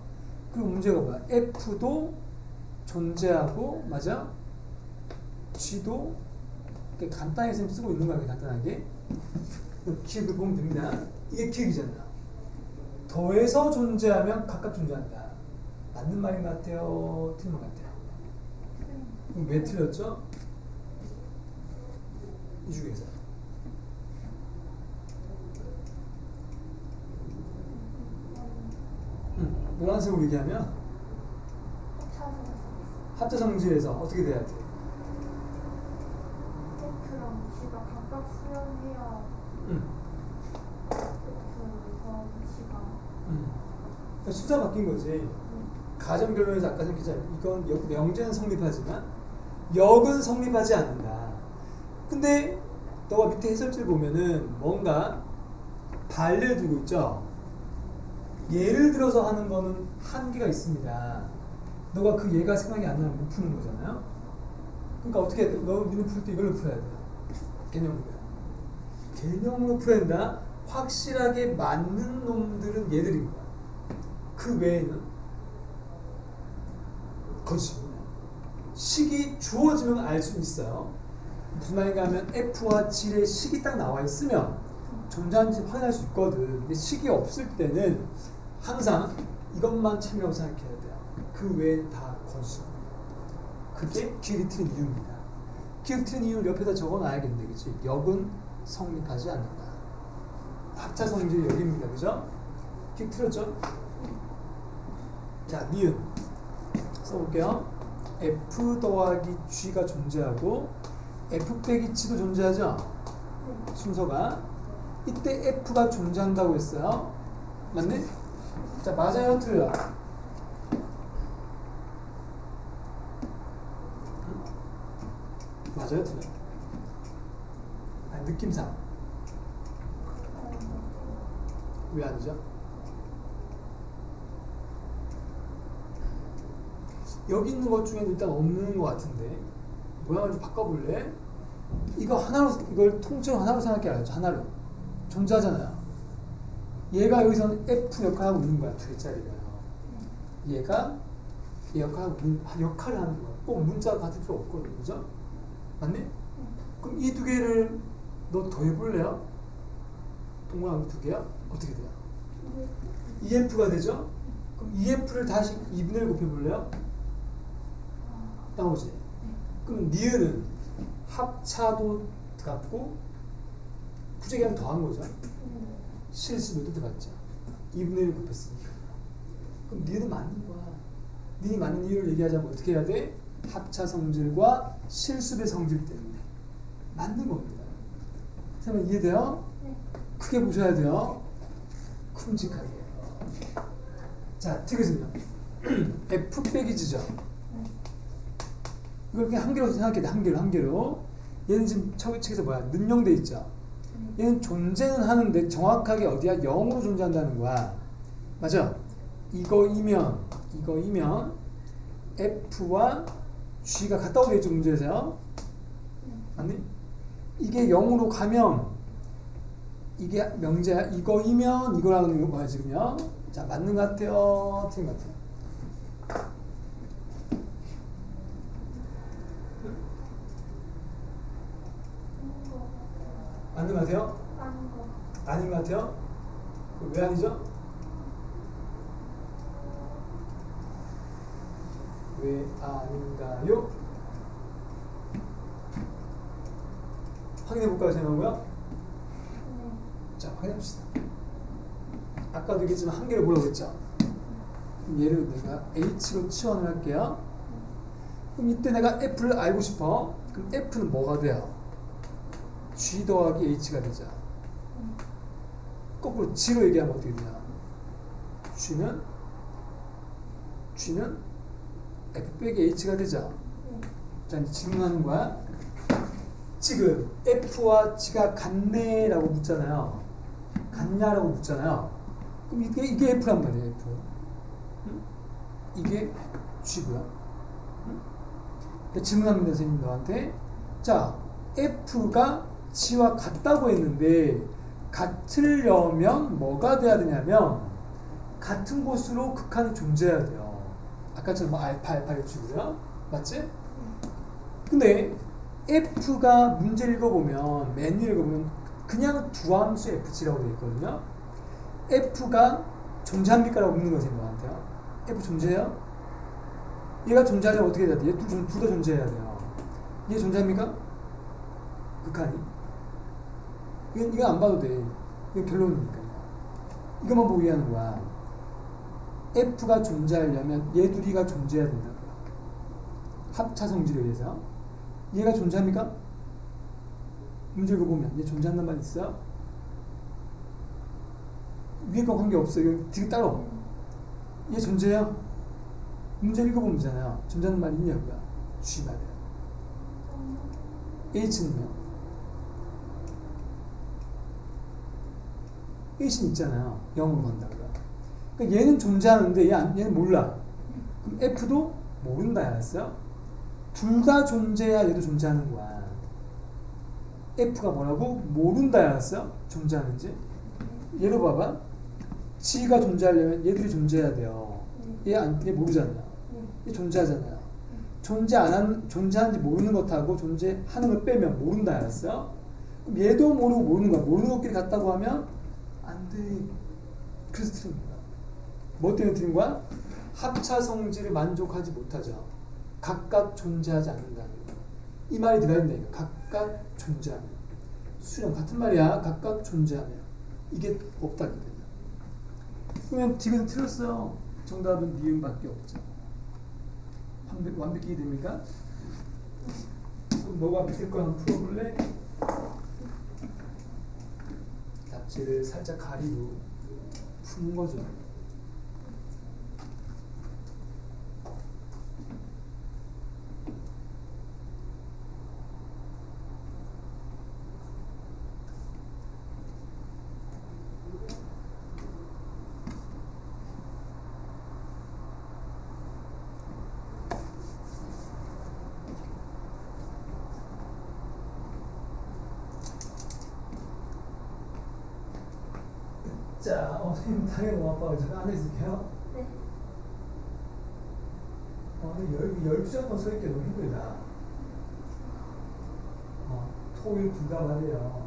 그리고 문제가 뭐야? F도 존재하고, 맞아? G도 이렇게 간단하게 쓰고 있는 거야, 간단하게. 기억을 보면 됩니다. 이게 기억이잖아. 더해서 존재하면 각각 존재한다. 맞는 말인 것 같아요? 틀린 것 같아요? 그럼 왜 틀렸죠? 이 중에서. 노란색으로 얘기하면 합차 성질에서 어떻게 돼야 돼? F랑 G가 각각 수렴해야 F 더하기 G가 그러니까 숫자 바뀐 거지. 가정 결론에서 아까 생각했잖아. 이건 명제는 성립하지만 역은 성립하지 않는다. 근데 너가 밑에 해설지를 보면은 뭔가 반례를 두고 있죠. 예를 들어서 하는 거는 한계가 있습니다. 너가 그 예가 생각이 안 나면 못 푸는 거잖아요. 그러니까 어떻게 해야 돼? 너는 풀 때 이걸로 풀어야 돼요. 개념으로. 개념으로 풀어야 된다. 확실하게 맞는 놈들은 얘들인 거야. 그 외에는 거짓입니다. 식이 주어지면 알 수 있어요. 무슨 말인가 하면 F와 G의 식이 딱 나와 있으면 존재하는지 확인할 수 있거든. 근데 식이 없을 때는 항상 이것만 참이라고 생각해야 돼요. 그 외에는 다 거짓입니다. 그게 기억이 틀린 이유입니다. 기억이 틀린 이유를 옆에다 적어놔야겠네. 그치? 역은 성립하지 않는다. 합차 성질이 여기입니다. 그죠? 기억 틀렸죠? 자, 니은 써볼게요. F 더하기 G가 존재하고 F 빼기 G도 존재하죠? 순서가 이때 F가 존재한다고 했어요. 맞네? 자, 맞아요? 틀려요? 맞아요? 틀려요? 아니, 느낌상 왜 아니죠? 여기 있는 것 중에는 일단 없는 것 같은데 모양을 좀 바꿔볼래? 이거 하나로, 이걸 통째로 하나로 생각해 알았죠? 하나로 존재하잖아요. 얘가 여기서는 F 역할을 하고 있는 거야. 두 개짜리가요. 얘가 얘 역할을 하는 거야. 꼭 문자가 같을 필요 없거든. 그죠? 맞네? 그럼 이 두 개를 너 더해볼래요? 동그라미 두 개야? 어떻게 돼요? EF가 되죠? 그럼 EF를 다시 2분의 1 곱해볼래요? 나오지? 그럼 니은은 합차도 같고 부재기하면 더한 거죠? 실수도 들어갔죠. 2분의 1 곱했으니까. 그럼 니은은 맞는 거야. 니은이 맞는 이유를 얘기하자면 어떻게 해야 돼? 합차 성질과 실수의 성질 때문에 맞는 겁니다. 선생님 이해돼요? 네. 크게 보셔야 돼요. 큼직하게. 자, 티그는요. F 빼기 G죠. 이걸 그냥 한 개로 생각해야 돼. 한 개로. 얘는 지금 책에서 뭐야? 능용돼 있죠. 얘는 존재는 하는데 정확하게 어디야? 0으로 존재한다는 거야. 맞아? 이거이면 F와 G가 같다 오겠죠, 문제에서요? 맞니? 이게 0으로 가면 이게 명제야. 이거이면 이거라는 거 뭐야 지금요? 자, 맞는 것 같아요? 틀린 것 같아요? 맞는 것 같아요? 아닌 거. 아닌 것 같아요? 왜 아니죠? 왜 아닌가요? 확인해 볼까요, 생각하고요? 네. 자, 확인합시다. 아까도 얘기했지만 한 개를 뭐라고 했죠? 그럼 얘를 내가 H로 치환을 할게요. 그럼 이때 내가 F를 알고 싶어. 그럼 F는 뭐가 돼요? G 더하기 H가 되죠. 거꾸로 G로 얘기하면 어떻게 되냐? G는 F 빼기 H가 되죠. 자, 이제 질문하는 거야. 지금 F와 G가 같네 라고 묻잖아요. 같냐라고 묻잖아요. 그럼 이게 F란 말이에요. F. 응? 이게 G고요. 응? 질문합니다, 선생님 너한테. 자, F가 G와 같다고 했는데 같으려면 뭐가 돼야 되냐면 같은 곳으로 극한이 존재해야 돼요. 아까처럼 뭐 알파 이렇게고요. 맞지? 근데 F가 문제 읽어보면 맨 위를 읽어보면 그냥 두함수 FG라고 되어 있거든요. F가 존재합니까? 라고 묻는 거지 너한테요. F 존재해요? 얘가 존재하려면 어떻게 해야 돼? 얘 둘 다 존재해야 돼요. 얘 존재합니까? 극한이? 이건 안 봐도 돼. 이건 결론이니까. 이것만 보고 이해하는 거야. F가 존재하려면 얘 둘이가 존재해야 된다고요. 합차 성질에 의해서. 얘가 존재합니까? 문제 읽어보면 얘 존재한단 말 있어요? 위에 거 관계없어요. 이거 되게 따로. 얘 존재해요? 문제 읽어보면 되잖아요. 존재하는 말 있냐고요. G 말이에요. H는요? H는 있잖아요. 0으로 간다고요. 그러니까 얘는 존재하는데 얘는 몰라. 그럼 F도 모른다 알았어요? 둘 다 존재해야 얘도 존재하는 거야. F가 뭐라고? 모른다 알았어요? 존재하는지. 얘로 봐봐. G가 존재하려면 얘들이 존재해야 돼요. 얘 모르잖아요. 얘 존재하잖아요. 존재하는지 모르는 것하고 존재하는 걸 빼면 모른다 알았어요? 그럼 얘도 모르고 모르는 거야. 모르는 것끼리 같다고 하면 안 돼. 그래서 틀린 거야. 뭐 때문에 틀린 거야? 합차 성질을 만족하지 못하죠. 각각 존재하지 않는다는 거야. 이 말이 들어야 된다니까. 각각 존재하면. 수령 같은 말이야. 각각 존재하면. 이게 없다니까요. 그러면 디귿은 틀렸어요. 정답은 니은밖에 없죠. 완벽히 됩니까? 그럼 너가 밑에 거 한번 풀어볼래? 답지를 살짝 가리고 푸는 거죠. 자, 선생님 당연히 아빠가 잠깐 앉아 있을게요. 네. 12시 한번 서 있기 너무 힘들다. 토일 둘다 말이에요.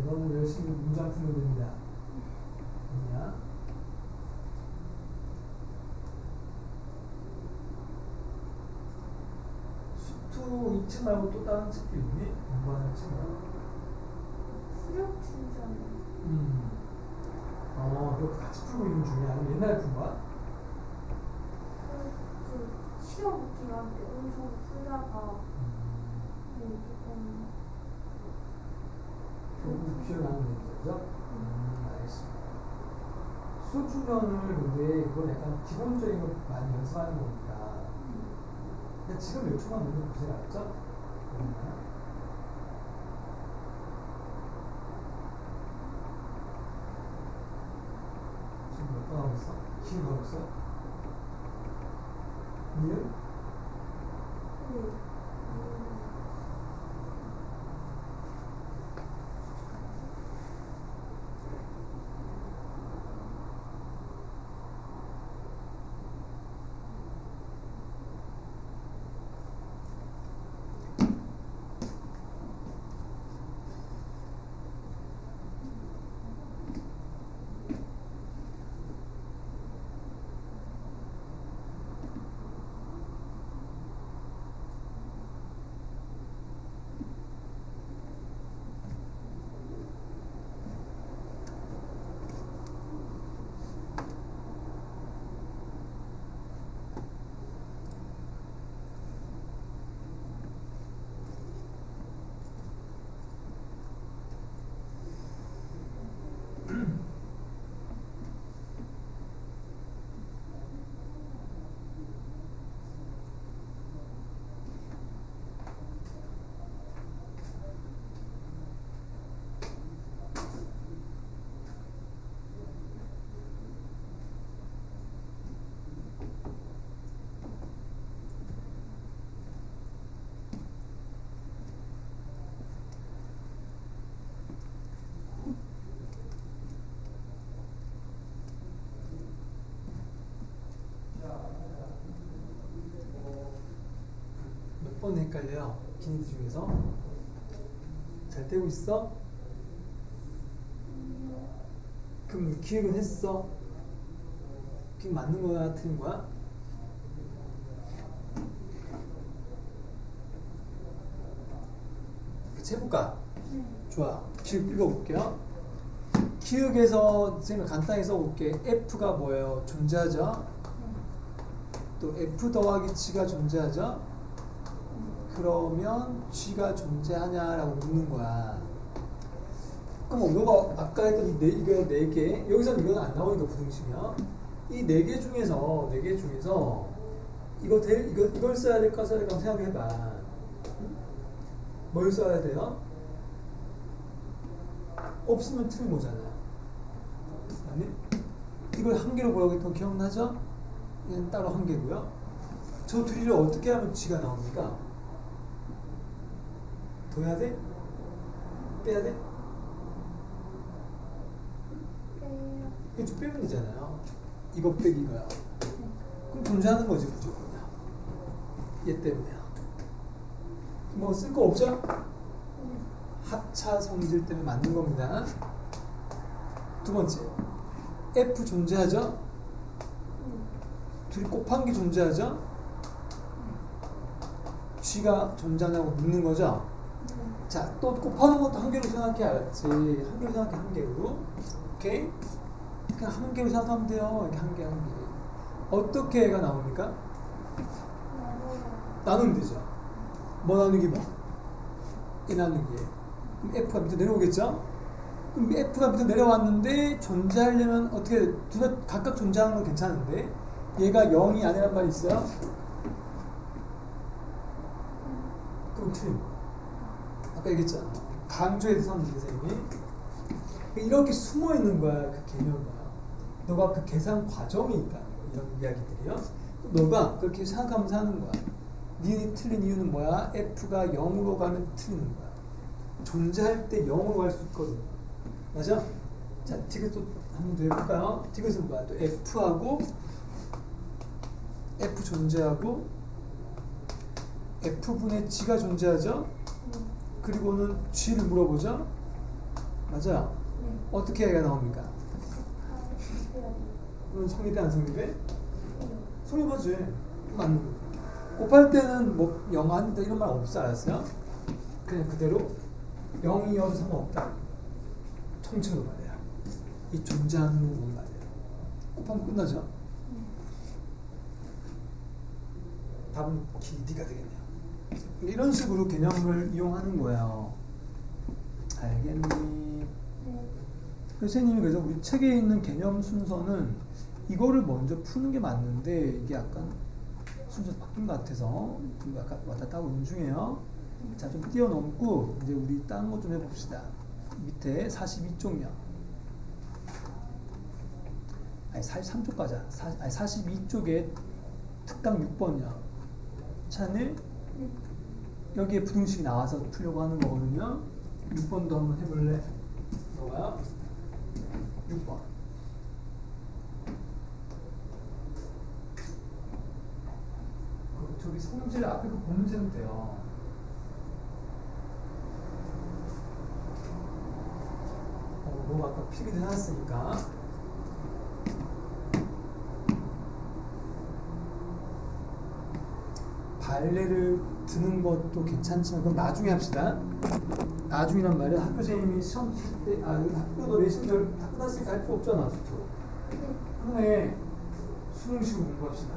너는 열심히 문장 풀면 됩니다. 아니야? 수투 2층 말고 또 다른 책도 있니? 공부하는 책이야? 수력 충전. 그거 같이 풀고 있는 중이야? 아니면 옛날에 푼 거야? 그 시험 기간 때 엄청 풀다가 조금 기억나는 거죠? 알겠습니다. 수소 충전을 근데 그건 약간 기본적인 걸 많이 연습하는 거니까. 근데 지금 몇 초만 먼저 보세요, 알았죠? 지금 몇 번 하고 있어? 길 가고 있어? 니은? 네. 헷갈려요. 기니드 중에서. 잘 떼고 있어? 그럼 기획은 했어? 기획 맞는 거야? 틀린 거야? 같이 해볼까? 네. 좋아. 기획 읽어볼게요. 기획에서 선생님이 간단히 써볼게. F가 뭐예요? 존재하죠? 또 F 더하기 G가 존재하죠? 그러면 G가 존재하냐라고 묻는 거야. 그럼 너가 아까 했던 이거 네 개, 여기서는 이건 안 나오니까 부등식이야. 이 네 개 중에서 이걸 써야 될까 써야 될까 한번 생각해봐. 뭘 써야 돼요? 없으면 틀린 거잖아요. 아니? 이걸 한 개로 보라고 했던 거 기억나죠? 얘는 따로 한 개고요. 저 둘이를 어떻게 하면 G가 나옵니까? 더해야 돼? 빼야 돼? 빼요. 이거 좀 빼면 되잖아요. 이거 빼기 이거야. 그럼 존재하는 거지 무조건. 얘 때문에야. 뭐 쓸 거 없죠? 합차 성질 때문에 맞는 겁니다. 두 번째, F 존재하죠? 둘이 곱한 게 존재하죠? G가 존재하냐고 묻는 거죠? 자, 또 곱하는 것도 한 개로 생각해. 알았지? 한 개로 생각해. 한 개로. 오케이? 그냥 한 개로 생각하면 돼요. 이렇게 한 개. 어떻게 애가 나옵니까? 나누면 되죠. 뭐 나누기 뭐? 이 나누기. 그럼 F가 밑에 내려오겠죠? 그럼 F가 밑에 내려왔는데 존재하려면 어떻게 둘 다 각각 존재하는 건 괜찮은데 얘가 0이 아니란 말이 있어요? 그럼 틀린 거야. 아까 얘기했잖아. 강조해서 선생님이 이렇게 숨어 있는 거야. 그 개념이. 너가 그 계산 과정이 있다는 거야. 이런 이야기들이요. 너가 그렇게 생각하면서 하는 거야. 니은이 틀린 이유는 뭐야? F가 0으로 가면 틀리는 거야. 존재할 때 0으로 갈 수 있거든. 맞아? 자, 디귿 또 한 번 더 해볼까요? 디귿은 뭐야? 또 F하고 F 존재하고 F분의 G가 존재하죠? 그리고는 G를 물어보죠? 맞아? 어떻게 해야 나옵니까? 그럼 성립돼 안 성립돼? 성립하지. 맞는 거. 곱할 때는 뭐 0 아니다 이런 말 없어. 알았어요? 그냥 그대로 0이어도 상관없다. 통째로 말이야. 이 존재하는 건 말이야. 곱하면 끝나죠? 답은 D가 되겠네요. 이런 식으로 개념을 이용하는 거예요. 알겠니? 선생님이 그래서 우리 책에 있는 개념 순서는 이거를 먼저 푸는 게 맞는데 이게 약간 순서 바뀐 것 같아서 좀 약간 왔다 갔다 하고 있는 중이에요. 자, 좀 뛰어넘고 이제 우리 다른 거 좀 해봅시다. 밑에 42쪽이요. 아니 43쪽까지. 아니 42쪽에 특강 6번이요. 찾네? 여기에 부등식이 나와서 풀려고 하는 거거든요. 6번도 한번 해볼래? 너가 6번. 저기 성질 앞에 그 보면서는 돼요. 너가 아까 필기도 해놨으니까. 발레를 드는 것도 괜찮지만 그건 나중에 합시다. 나중이란 말이야. 학교 선생님이 시험 칠 때, 학교도 내신 다 끝났으니까 할 필요 없잖아. 그래. 수능 시험 공부합시다.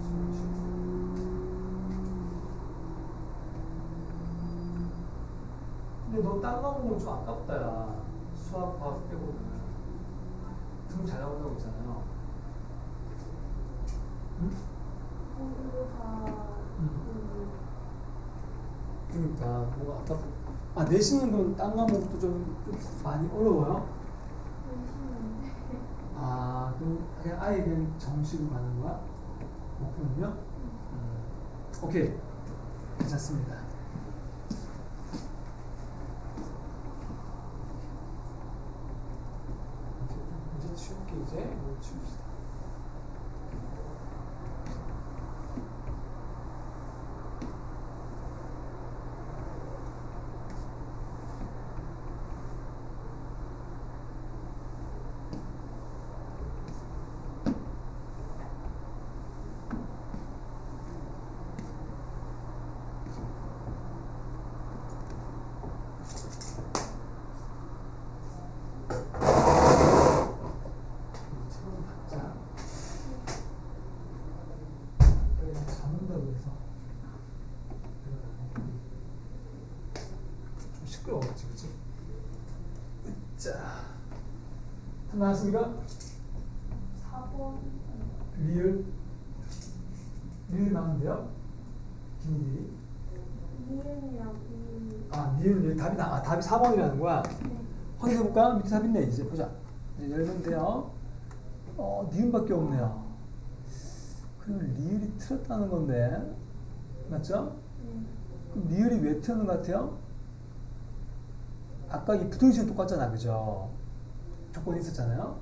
수능 시험. 근데 너 딴 과목은 좀 아깝다. 야. 수학, 과학 빼고는. 등급 잘 나온다고 했잖아요. 응? 그러니까 뭐가 아까 내신은 그럼 딴 과목도 좀 많이 어려워요? 그럼 그냥 아예 그냥 정시로 가는 거야? 목표는요? 오케이, 괜찮습니다. 이제 치울게. 이제 이거 치웁시다. 나왔습니까? 4번. 리을 나오는데요. 비밀이. 니은이랑 이은. 아, 니은 답이 답이 4번이라는 거야. 네. 확인해 볼까? 밑에 답 있네. 이제 보자. 이제 열면 돼요. 니은밖에 없네요. 그럼 리을이 틀렸다는 건데, 맞죠? 네. 그럼 리을이 왜 틀렸는 것 같아요? 아까 이 부등식은 똑같잖아, 그죠? 조건이 있었잖아요.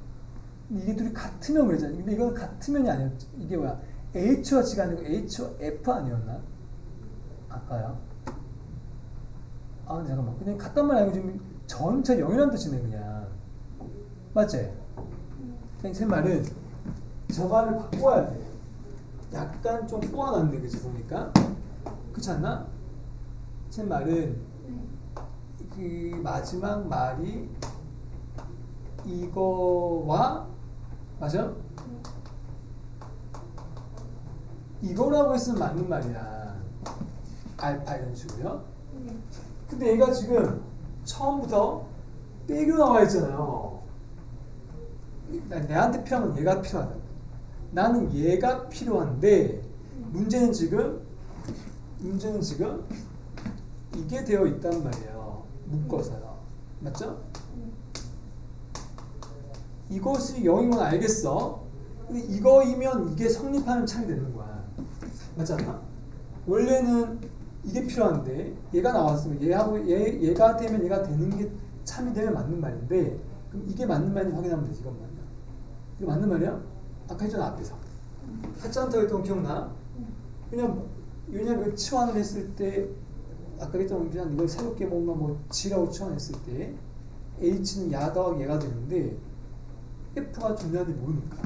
근데 이게 둘이 같으면 그랬잖아요. 근데 이건 같으면이 아니었지. 이게 뭐야? H와 G가 아니고 H와 F 아니었나? 아까요. 아, 근데 잠깐만. 그냥 같단 말이 아니고 지금 전체 0이라는 뜻이네, 그냥. 맞지? 그냥 제 말은 저거를 바꿔야 돼. 약간 좀 꼬아놨네, 그지 보니까? 그렇지 않나? 제 말은 네. 그 마지막 말이 이거와 맞아? 네. 이거라고 했으면 맞는 말이야. 알파 이런 식으로요. 네. 근데 얘가 지금 처음부터 빼고 나와 있잖아요. 내한테 필요한 건 얘가 필요하다. 나는 얘가 필요한데 문제는 지금 이게 되어 있단 말이에요. 묶어서요. 맞죠? 네. 이것이 0인 건 알겠어. 근데 이거이면 이게 성립하는 참이 되는 거야. 맞지 않나? 원래는 이게 필요한데 얘가 나왔으면 얘가 되면 얘가 되는 게 참이 되면 맞는 말인데 그럼 이게 맞는 말인지 확인하면 되지. 이것만요. 이거 맞는 말이야? 아까 했잖아 앞에서. 하찮다고 했던 거 기억나? 왜냐면 치환을 했을 때 아까 했던 그냥 이걸 새롭게 뭔가 뭐 G라고 치환했을 때 H는 야 더하기 얘가 되는데 F가 중요한지 모르니까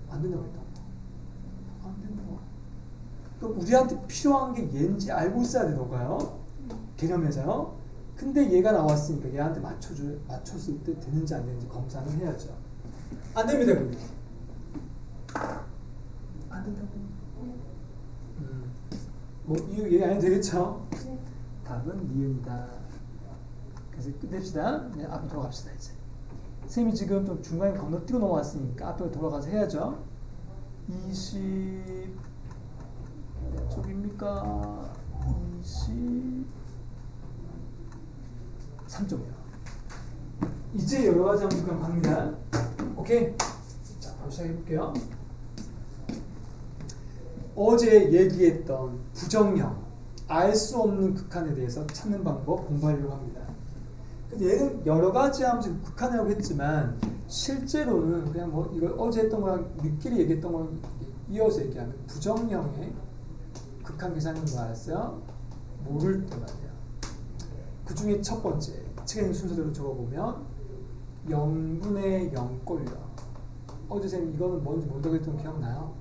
안 된다고 했다. 안 된다고. 그러니까 우리한테 필요한 게 얘인지 알고 있어야 돼, 너가요. 개념에서요. 근데 얘가 나왔으니까 얘한테 맞췄을 때 되는지 안 되는지 검사는 해야죠. 안 됩니다, 그게. 안 된다고. 뭐 이유 얘기 안 해도 되겠죠? 네. 답은 니은이다. 그래서 끝냅시다. 네, 앞으로 돌아갑시다 이제. 쌤이 지금 좀 중간에 건너뛰고 넘어왔으니까 앞으로 돌아가서 해야죠. 20 몇 쪽입니까? 23쪽이요. 이제 여러 가지 한번 그럼 갑니다. 오케이? 자, 바로 시작해 볼게요. 어제 얘기했던 부정형, 알 수 없는 극한에 대해서 찾는 방법 공부하려고 합니다. 근데 얘는 여러 가지 하면서 극한이라고 했지만 실제로는 그냥 뭐 이걸 어제 했던 거랑 우리끼리 얘기했던 거랑 이어서 얘기하면 부정형의 극한 계산인 거 알았어요? 모를 때 말이야. 그 중에 첫 번째 책에 있는 순서대로 적어보면 0분의 0꼴요. 어제 쌤 이거는 뭔지 모르다고 했던 거 기억나요?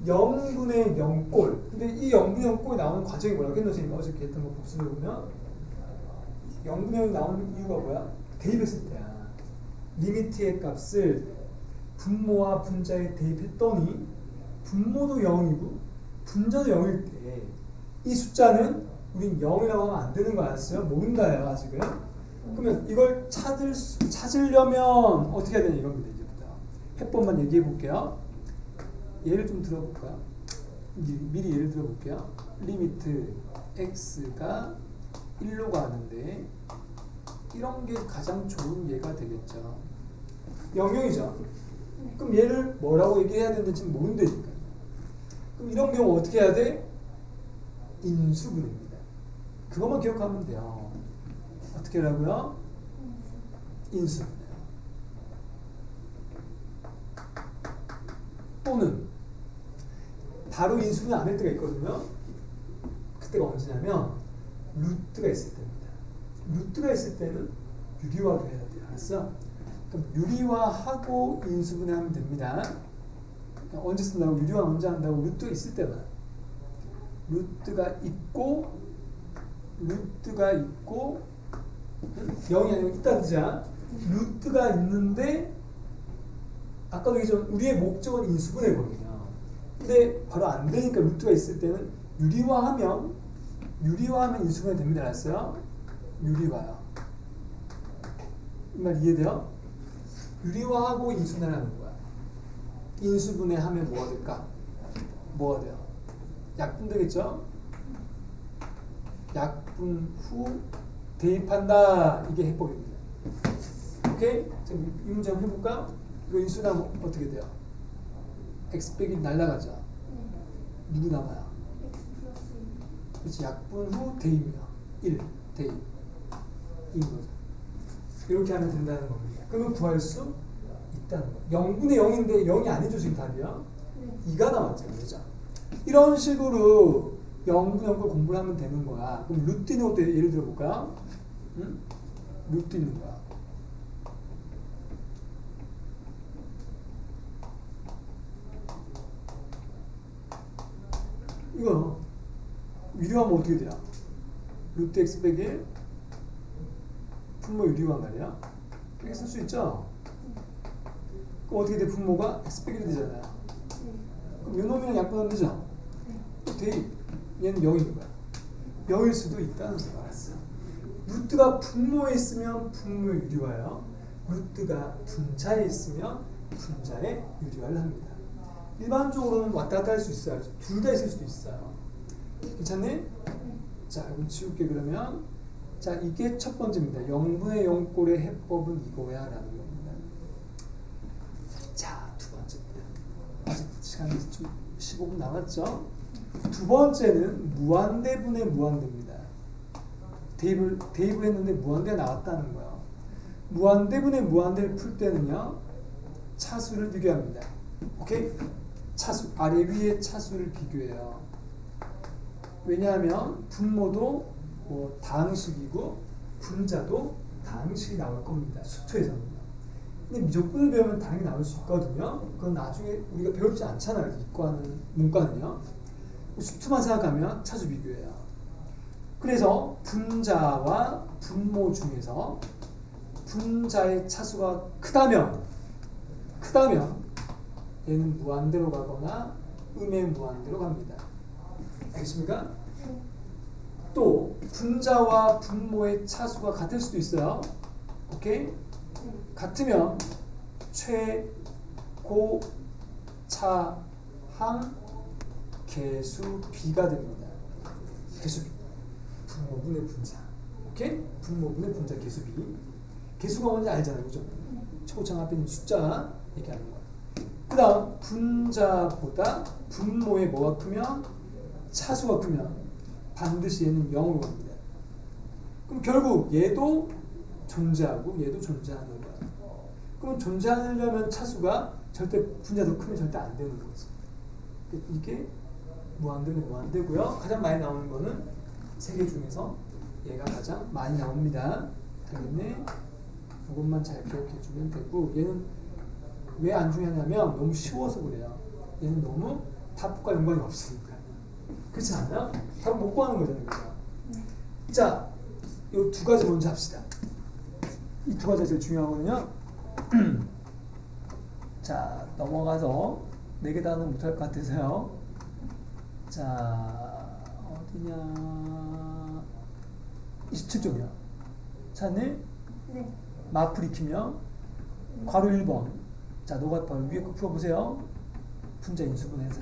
0분의 0꼴. 근데 이 0분의 0꼴이 나오는 과정이 뭐라고 했노? 선생님 어저께 했던 거 복습해 보면 0분의 0이 나오는 이유가 뭐야? 대입했을 때야. 리미트의 값을 분모와 분자에 대입했더니 분모도 0이고 분자도 0일 때 이 숫자는 우린 0이라고 하면 안 되는 거 알았어요? 모른다예요 아직은. 그러면 이걸 찾으려면 어떻게 해야 되냐 이겁니다. 이제부터 해법만 얘기해 볼게요. 예를 좀 들어볼까요? 미리 예를 들어볼게요. 리미트 x가 1로 가는데 이런 게 가장 좋은 예가 되겠죠. 영역이죠. 그럼 얘를 뭐라고 얘기해야 되는지 지금 모른다니까요. 그럼 이런 경우 어떻게 해야 돼? 인수분해입니다. 그것만 기억하면 돼요. 어떻게 하라고요? 인수분해. 또는 바로 인수분해 안 할 때가 있거든요. 그때가 언제냐면 루트가 있을 때입니다. 루트가 있을 때는 유리화도 해야 돼요. 알았어? 그럼 유리화하고 인수분해하면 됩니다. 그러니까 언제 쓴다고? 유리화 언제 한다고? 루트가 있을 때만. 루트가 있고 0이 아니고 있다는 뜻이야. 루트가 있는데 아까도 얘기했지만 우리의 목적은 인수분해거든요. 근데 바로 안 되니까 루트가 있을 때는 유리화하면 인수분해 됩니다. 알았어요? 유리화요. 이 말 이해돼요? 유리화하고 인수분해하는 거야. 인수분해하면 뭐가 될까? 뭐가 돼요? 약분 되겠죠? 약분 후 대입한다. 이게 해법입니다. 오케이? 자, 이 문제 한번 해볼까? 이거 인수분해하면 어떻게 돼요? x 빼기 날라가죠. 네. 누구 남아요? X 플러스 1. 그렇지. 약분 후 대입이요. 1 대입. 인 거죠. 이렇게 하면 된다는 겁니다. 그러면 구할 수 있다는 거예요. 0분의 0인데 0이 아니죠. 지금 답이요. 네. 2가 남았잖아요. 그죠? 이런 식으로 0분의 0걸 공부를 하면 되는 거야. 그럼 루트 있는 것도 예를 들어볼까요? 응? 루트 있는 거야. 이거 유리화하면 어떻게 돼요? 루트 x 빼기 1 분모 유리화 말이야. 이렇게 쓸 수 있죠? 그럼 어떻게 돼? 분모가 x 빼기 1이 되잖아요. 네. 그럼 요놈이랑 약분하면 되죠? 네. 대입. 얘는 0인 거야. 0일 수도 있다는 걸 알았어. 루트가 분모에 있으면 분모 유리화예요. 루트가 분자에 있으면 분자의 유리화를 합니다. 일반적으로는 왔다 갔다 할 수 있어요. 둘 다 있을 수도 있어요. 괜찮니? 네. 자, 이거 지울게 그러면. 자, 이게 첫 번째입니다. 0분의 0꼴의 해법은 이거야 라는 겁니다. 자, 두 번째입니다. 아직 시간이 좀 15분 남았죠? 두 번째는 무한대분의 무한대입니다. 대입을 했는데 무한대가 나왔다는 거예요. 무한대분의 무한대를 풀 때는요, 차수를 비교합니다. 오케이? 차수, 아래 위에 차수를 비교해요. 왜냐하면 분모도 뭐 다항식이고 분자도 다항식이 나올 겁니다. 수투에서는요. 근데 미적분을 배우면 당연히 나올 수 있거든요. 그건 나중에 우리가 배우지 않잖아요. 이과는, 문과는요. 수투만 생각하면 차수 비교해요. 그래서 분자와 분모 중에서 분자의 차수가 크다면 얘는 무한대로 가거나 음의 무한대로 갑니다. 알겠습니까? 네. 또 분자와 분모의 차수가 같을 수도 있어요. 오케이? 네. 같으면 최고 차항 개수 B가 됩니다. 개수 B. 분모분의 분자. 오케이? 분모분의 분자 개수 B. 개수가 뭔지 알잖아요. 그죠? 최고차항 앞에 있는 숫자 얘기하는 거예요. 그 다음 분자보다 분모의 뭐가 크면 차수가 크면 반드시 얘는 0으로 갑니다. 그럼 결국 얘도 존재하고 얘도 존재하는 거야. 그럼 존재하려면 차수가 절대 분자도 크면 절대 안 되는 거지. 이게 무한대는 무한대고요. 가장 많이 나오는 거는 세 개 중에서 얘가 가장 많이 나옵니다. 알겠네? 이것만 잘 기억해 주면 되고, 얘는 왜 안 중요하냐면 너무 쉬워서 그래요. 얘는 너무 답과 연관이 없으니까. 그렇지 않아요? 답 못 구하는 거잖아요. 그죠? 자, 이 두 가지 먼저 합시다. 이 두 가지가 제일 중요하거든요. 자, 넘어가서 4개 다는 못할 것 같아서요. 자, 어디냐. 27쪽이요. 찾니? 네. 마플 익히며 괄호 1번. 자, 너가 바로 위에 거 풀어보세요. 분자 인수분해서.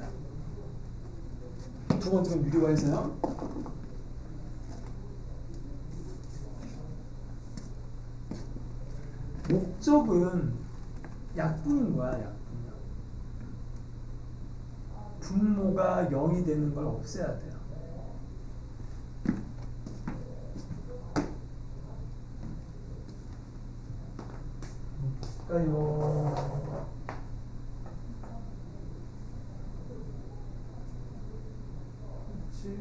두 번째는 유리화해서요. 목적은 약분인 거야, 약분이야. 분모가 0이 되는 걸 없애야 돼요. 볼까요? 그렇지.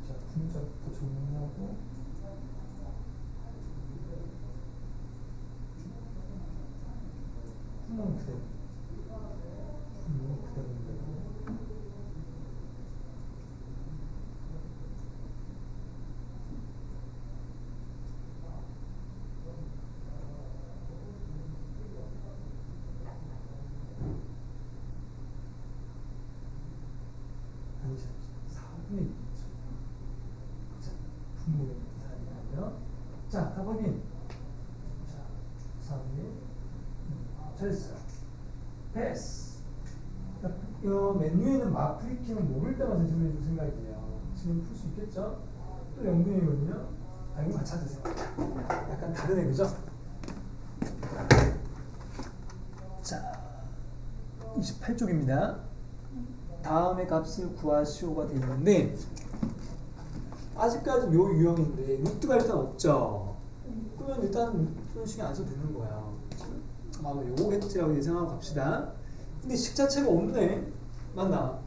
자, 분자부터 정리하고. 분모는 그대로. 분모는 그대로인데. 아니죠. 4분의 2죠. 자, 분모의 계산이고요. 자, 답은 자, 4분의 잘했어. 패스. 메뉴에는 마프리킹은 모를 때만 선생님이 줄 생각이에요. 지금 풀 수 있겠죠? 또 0분이거든요. 아, 이거 같이 찾으세요. 약간 다른 애그죠? 자, 28쪽입니다. 다음의 값을 구하시오가 되어 있는데 아직까지 요 유형인데 루트가 일단 없죠. 그러면 일단 푸는 신경 안 써도 되는 거야. 아마 요거겠지라고 예상하고 갑시다. 근데 식 자체가 없네. 맞나?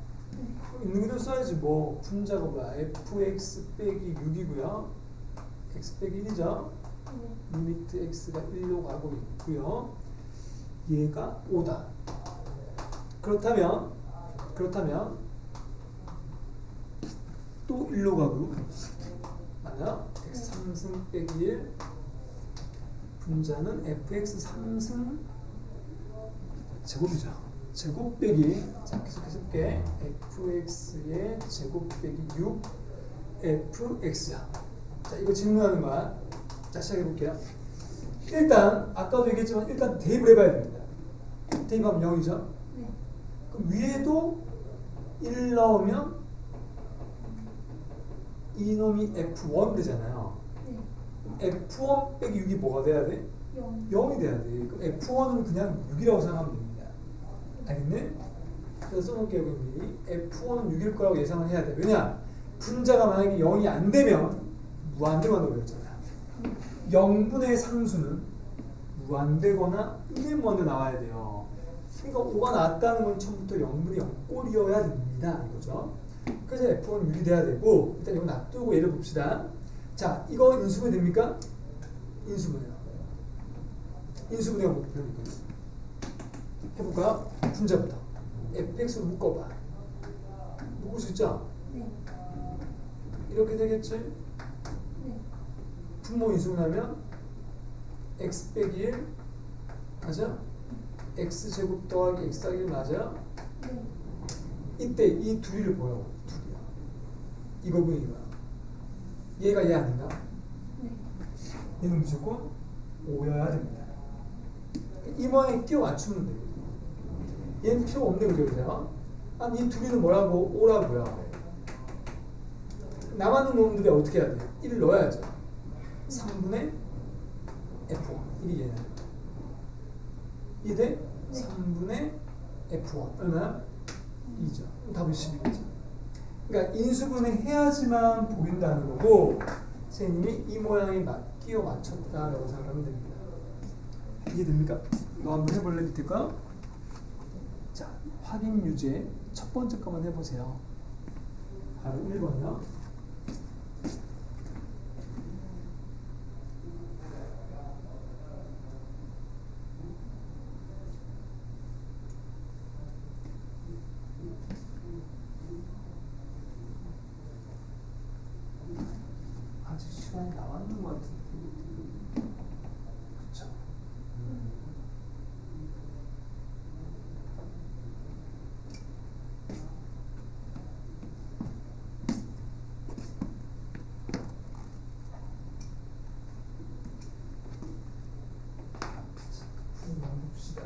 있는 그대로 써야지 뭐. 분자가 뭐야? fx 빼기 6이고요. x 빼기 1이죠. 리미트 x가 1로 가고 있고요. 얘가 5다. 그렇다면 또 1로 가고 맞나요? x 3승 빼기 1 분자는 fx 3승 제곱이죠. 제곱 빼기 자 계속해서 볼게 fx의 제곱 빼기 6 fx야. 자 이거 질문하는 거야. 자 시작해 볼게요. 일단 아까도 얘기했지만 일단 대입을 해봐야 됩니다. 대입하면 0이죠. 네. 그럼 위에도 1 넣으면 이놈이 f1 되잖아요. 네. f1 빼기 6이 뭐가 돼야 돼? 0. 0이 돼야 돼. 그럼 f1은 그냥 6이라고 생각하면 됩니다. 알겠네? 그래서 써놓을게요. 미리 f1은 6일 거라고 예상을 해야 돼. 왜냐? 분자가 만약에 0이 안 되면 무한대만다고 그랬잖아. 0분의 상수는 무한대거나 1의 무한대 나와야 돼요. 그러니까 5가 나왔다는 건 처음부터 0분의 0꼴이어야 됩니다. 이거죠. 그래서 f1은 6이 돼야 되고 일단 이거 놔두고 예를 봅시다. 자, 이거 인수분해 됩니까? 인수분해요. 인수분해가 목표니까. 해볼까요? 분자부터. fx로 묶어봐. 묶을 수 있죠? 네. 이렇게 되겠지? 네. 분모 인수분하면 x 빼기 1 맞아? x제곱 더하기 x 더하기 1 맞아? 네. 이때 이 둘이를 보라고. 이 둘이야. 이거 보니 이거야. 얘가 얘 아닌가? 네. 얘는 무조건 5여야 됩니다. 이 모양에 끼워 맞추면 되거든요. 얘는 필요 없네, 그죠? 그죠? 아니, 이 둘이는 뭐라고? 5라고요. 남았는 놈들이 어떻게 해야 돼요? 1 넣어야죠. 3분의 F1. 1이 얘는. 이대 3분의 F1. 얼마야? 2죠. 답은 12죠. 그러니까 인수분해 해야지만 보인다는 거고, 선생님이 이 모양에 끼워 맞췄다라고 생각하면 됩니다. 이해됩니까? 너 한번 해볼래, 밑에 거? 자, 확인 유제 첫 번째 거만 해보세요. 바로 1번이요. 아직 시간이 남았는 것 같은데. 그쵸? 한번 봅시다.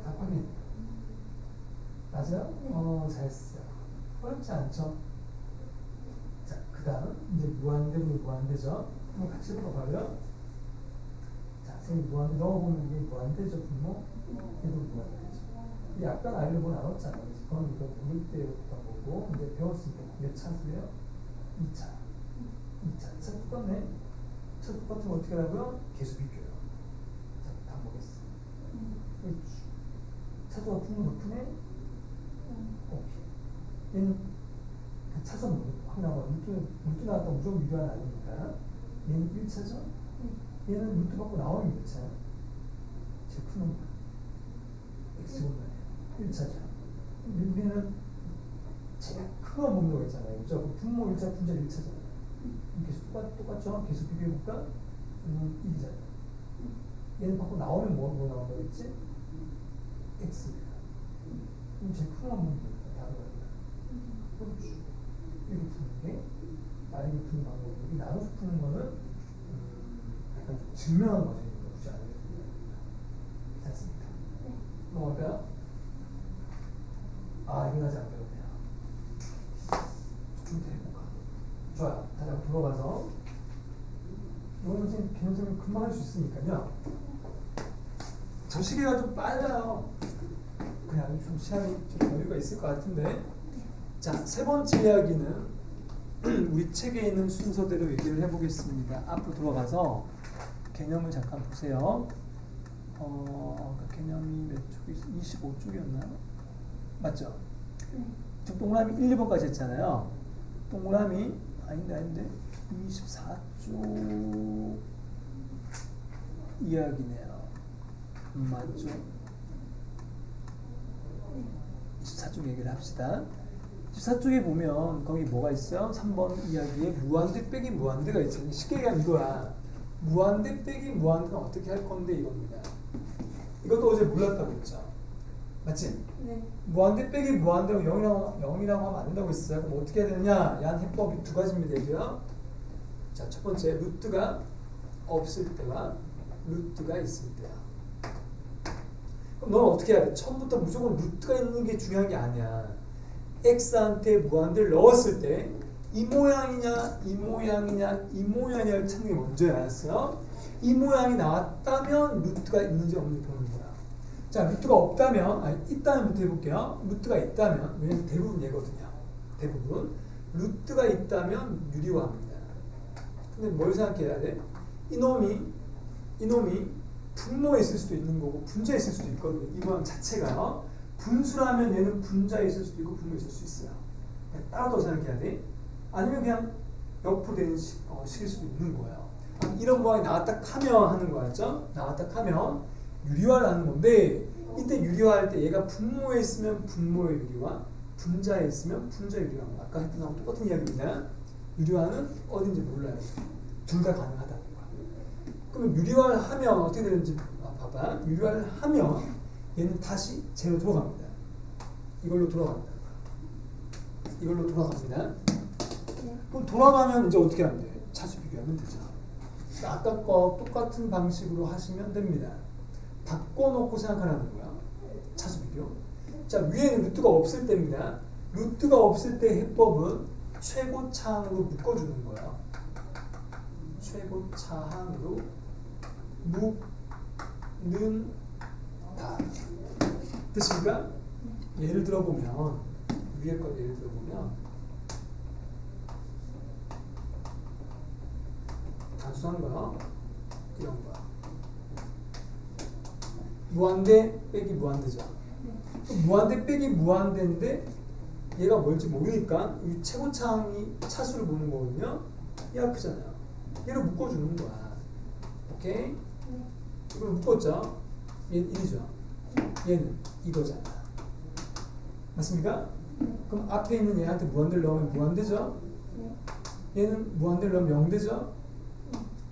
답하기 맞아요? 네. 잘했어. 어렵지 않죠? 자, 그 다음 이제 무한대분이 무한대죠? 한번 같이 해봐봐요. 자, 선생님 무한대 넣어보면 이게 무한대죠, 분모? 얘도 무한대죠. 약간 알려고 나눴잖아. 그건 이거 모를 때였던 거고 이제 배웠으니까 몇 차수예요? 2차. 2차. 차 똑같네. 차 똑같으면 어떻게 하고요? 계속 비교해요. 자, 다 보겠습니다. 차수가 풍분 높으네? 오케이. 얘는 그 차선 확 나와. 물도 나왔다 무조건 유리한 아니니까 얘는 1차죠? 얘는 루트 받고 나오면 몇 차야? 제일 큰 놈. x분면이에요. 1차죠. 우리는 제일 큰 거 먹는 거 있잖아요. 그죠? 분모 1차, 분자 1차잖아요. 계속 똑같죠? 계속 비교해볼까? 얘는 1이잖아요. 얘는 받고 나오면 뭐 나온다고 했지? x입니다. 그럼 제일 큰 거 먹는 거 다른 거니까. 그렇죠. 이렇게 푸는 게 나에게 푸는 방법이고, 이 나눠서 푸는 거는 약간 좀 증명한 과정이니까 굳이 안 해도 됩니다. 괜찮습니까? 넘어갈까요? 아, 이건 아직 안 배웠네요. 조금 더 해볼까? 좋아요. 다시 한번 돌아가서 이거는 선생님 개념적으로 금방 할 수 있으니까요. 저 시계가 좀 빨라요. 그냥 좀 시간이 좀 여유가 있을 것 같은데. 자, 세 번째 이야기는 우리 책에 있는 순서대로 얘기를 해보겠습니다. 앞으로 돌아가서 개념을 잠깐 보세요. 개념이 몇 쪽이 25쪽이었나요? 맞죠? 지금 동그라미 1, 2번까지 했잖아요. 동그라미 아닌데 24쪽 이야기네요. 맞죠? 24쪽 얘기를 합시다. 14쪽에 보면 거기 뭐가 있어요? 3번 이야기에 무한대 빼기 무한대가 있잖아요. 쉽게 얘기하면 이거야. 무한대 빼기 무한대는 어떻게 할 건데 이겁니다. 이것도 어제 몰랐다고 했죠. 맞지? 네. 무한대 빼기 무한대가 0이라고 하면 안 된다고 했어요. 그럼 어떻게 해야 되느냐? 얀 해법이 두 가지입니다. 얘기요. 자, 첫 번째 루트가 없을 때와 루트가 있을 때야. 그럼 너는 어떻게 해야 돼? 처음부터 무조건 루트가 있는 게 중요한 게 아니야. x한테 무한대를 넣었을 때 이 모양이냐 이 모양이냐 이 모양이냐를 찾는 게 먼저야. 알았어요? 이 모양이 나왔다면 루트가 있는지 없는지 보는 거야. 자, 루트가 없다면, 아니 있다면부터 해볼게요. 루트가 있다면, 왜냐면 대부분 얘거든요. 대부분 루트가 있다면 유리화합니다. 근데 뭘 생각해야 돼? 이놈이 분모에 있을 수도 있는 거고 분자에 있을 수도 있거든요. 이 모양 자체가 분수라면 얘는 분자에 있을 수도 있고 분모에 있을 수 있어요. 따로 생각해야 돼. 아니면 그냥 옆으로 되는 식일 수도 있는 거예요. 이런 모양이 나왔다 하면 하는 거였죠. 나왔다 하면 유리화를 하는 건데, 이때 유리화할 때 얘가 분모에 있으면 분모의 유리화, 분자에 있으면 분자의 유리화. 아까 했던 거랑 똑같은 이야기입니다. 유리화는 어딘지 몰라요. 둘 다 가능하다는 거야. 그러면 유리화를 하면 어떻게 되는지 봐봐. 유리화를 하면 얘는 다시 제로 돌아갑니다. 이걸로 돌아갑니다. 이걸로 돌아갑니다. 그럼 돌아가면 이제 어떻게 하면 돼? 차수 비교하면 되죠. 아까 거 똑같은 방식으로 하시면 됩니다. 바꿔놓고 생각하라는 거야. 차수 비교. 자, 위에는 루트가 없을 때입니다. 루트가 없을 때 해법은 최고차항으로 묶어주는 거예요. 최고차항으로 묶는다. 됐습니까? 예를 들어보면, 위에 거 예를 들어보면, 단순한 거야. 이런 거야. 무한대 빼기 무한대죠. 무한대 빼기 무한대인데 얘가 뭘지 모르니까 이 최고차항이 차수를 보는 거거든요. 얘가 크잖아요. 얘를 묶어주는 거야. 오케이? 이걸 묶었죠? 얘는 1이죠. 얘는 이거잖아. 맞습니까? 그럼 앞에 있는 얘한테 무한대를 넣으면 무한대죠? 얘는 무한대를 넣으면 0대죠?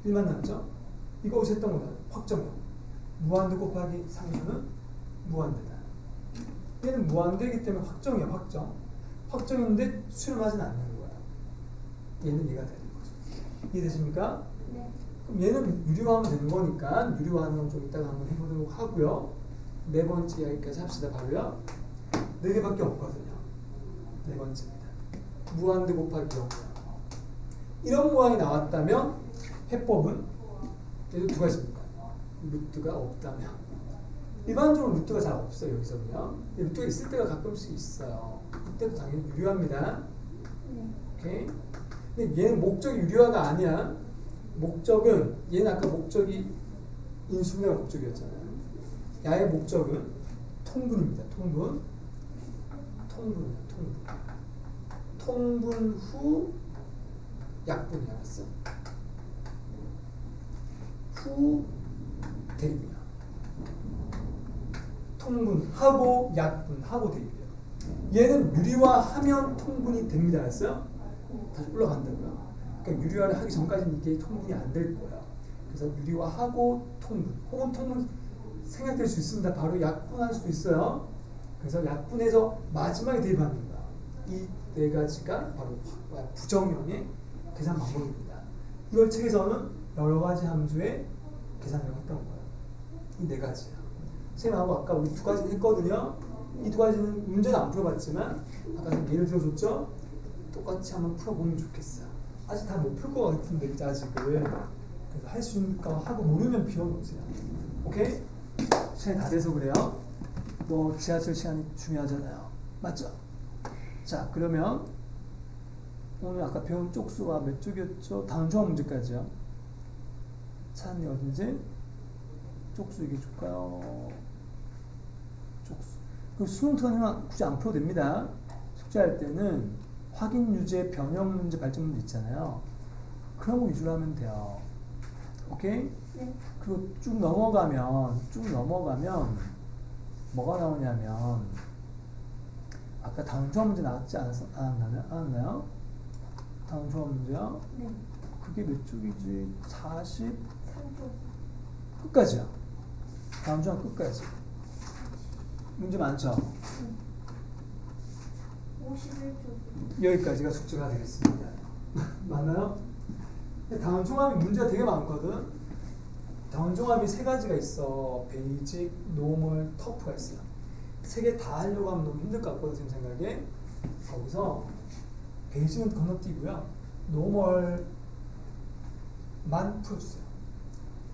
1만 남죠? 이거 어디서 했던 거다. 확정이요. 무한대 곱하기 상수는 무한대다. 얘는 무한대이기 때문에 확정이야. 확정. 확정인데 수렴하진 않는 거야. 얘는 얘가 되는 거죠. 이해되십니까? 네. 그럼 얘는 유리화하면 되는 거니까 유리화하는 건 좀 이따가 한번 해보도록 하고요. 네 번째 이야기까지 합시다. 바로요. 4개밖에 없거든요. 네 번째입니다. 무한대 곱하기 0이요. 이런 모양이 나왔다면 해법은 얘도 두 가지입니다. 루트가 없다면. 일반적으로 루트가 잘 없어요. 여기서는요. 루트가 있을 때가 가끔씩 있어요. 이때도 당연히 유리화입니다. 오케이? 근데 얘는 목적이 유리화가 아니야. 목적은, 얘는 아까 목적이 인수분해가 목적이었잖아요. 야의 목적은 통분입니다. 통분이야. 통분 후 약분이 알았어. 후 대입이야. 통분하고 약분하고 대입이에요. 얘는 유리화하면 통분이 됩니다. 알았어요? 다시 올라간다고요. 그러니까 유리화를 하기 전까지는 이게 통분이 안 될 거야. 그래서 유리화하고 통분 혹은 통분 생략될 수 있습니다. 바로 약분할 수도 있어요. 그래서 약분해서 마지막에 대입하는 거야. 이 네 가지가 바로 부정형의 계산 방법입니다. 이걸 책에서는 여러 가지 함수의 계산이라고 했던 거예요. 이 네 가지야. 선생님하고 아까 우리 두 가지 했거든요. 이 두 가지는 문제는 안 풀어봤지만 아까 예를 들어줬죠? 똑같이 한번 풀어보면 좋겠어요. 아직 다 못 풀 것 같은데 이제 아직은. 그래서 할 수 있을까 하고 모르면 비워놓으세요. 오케이? 시간이 다 돼서 그래요. 뭐 지하철 시간이 중요하잖아요. 맞죠? 자, 그러면 오늘 아까 배운 쪽수가 몇 쪽이었죠? 다음 중앙 문제까지요. 찾았니 어딘지? 쪽수 얘기해 줄까요? 쪽수. 그 수능 특강은 굳이 안 풀어도 됩니다. 숙제할 때는 확인 유제, 변형 문제, 발전 문제 있잖아요. 그런 거 위주로 하면 돼요. 오케이? 네. 그리고 쭉 넘어가면 뭐가 나오냐면 아까 다음 조합 문제 나왔지 않았나요? 다음 조합 문제요? 네. 그게 몇 쪽이지? 40? 3쪽. 끝까지야. 다음 조합 끝까지. 문제 많죠? 51쪽. 여기까지가 숙제가 되겠습니다. 맞나요? 다음 종합이 문제가 되게 많거든. 다음 종합이 세 가지가 있어. 베이직, 노멀, 터프가 있어요. 세 개 다 하려고 하면 너무 힘들 것 같거든, 제 생각에. 거기서 베이직은 건너뛰고요. 노멀만 풀어주세요.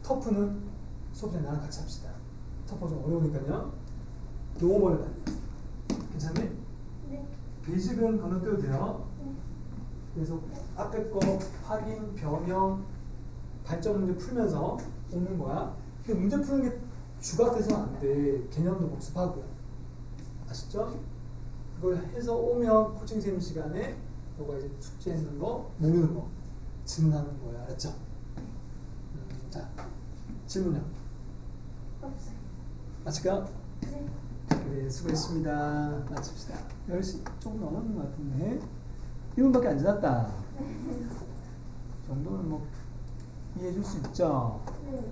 터프는 수업에 나랑 같이 합시다. 터프가 좀 어려우니까요. 노멀을 다녀요. 괜찮니? 네. 베이직은 건너뛰어도 돼요. 네. 그래서 앞에 거 확인, 변형, 발전 문제 풀면서 오는 거야. 근데 문제 푸는 게 주가 돼서는 안 돼. 개념도 복습하고요. 아시죠? 그걸 해서 오면 코칭 쌤 시간에 너가 이제 숙제했는 거, 모르는 거 질문하는 거야. 알았죠? 자, 질문요. 없어요. 마칠까요? 네. 그래, 수고했습니다. 마칩시다. 10시 조금 넘었는 것 같은데 1분밖에 안 지났다. 정도는 뭐 이해해 줄 수 있죠? 네.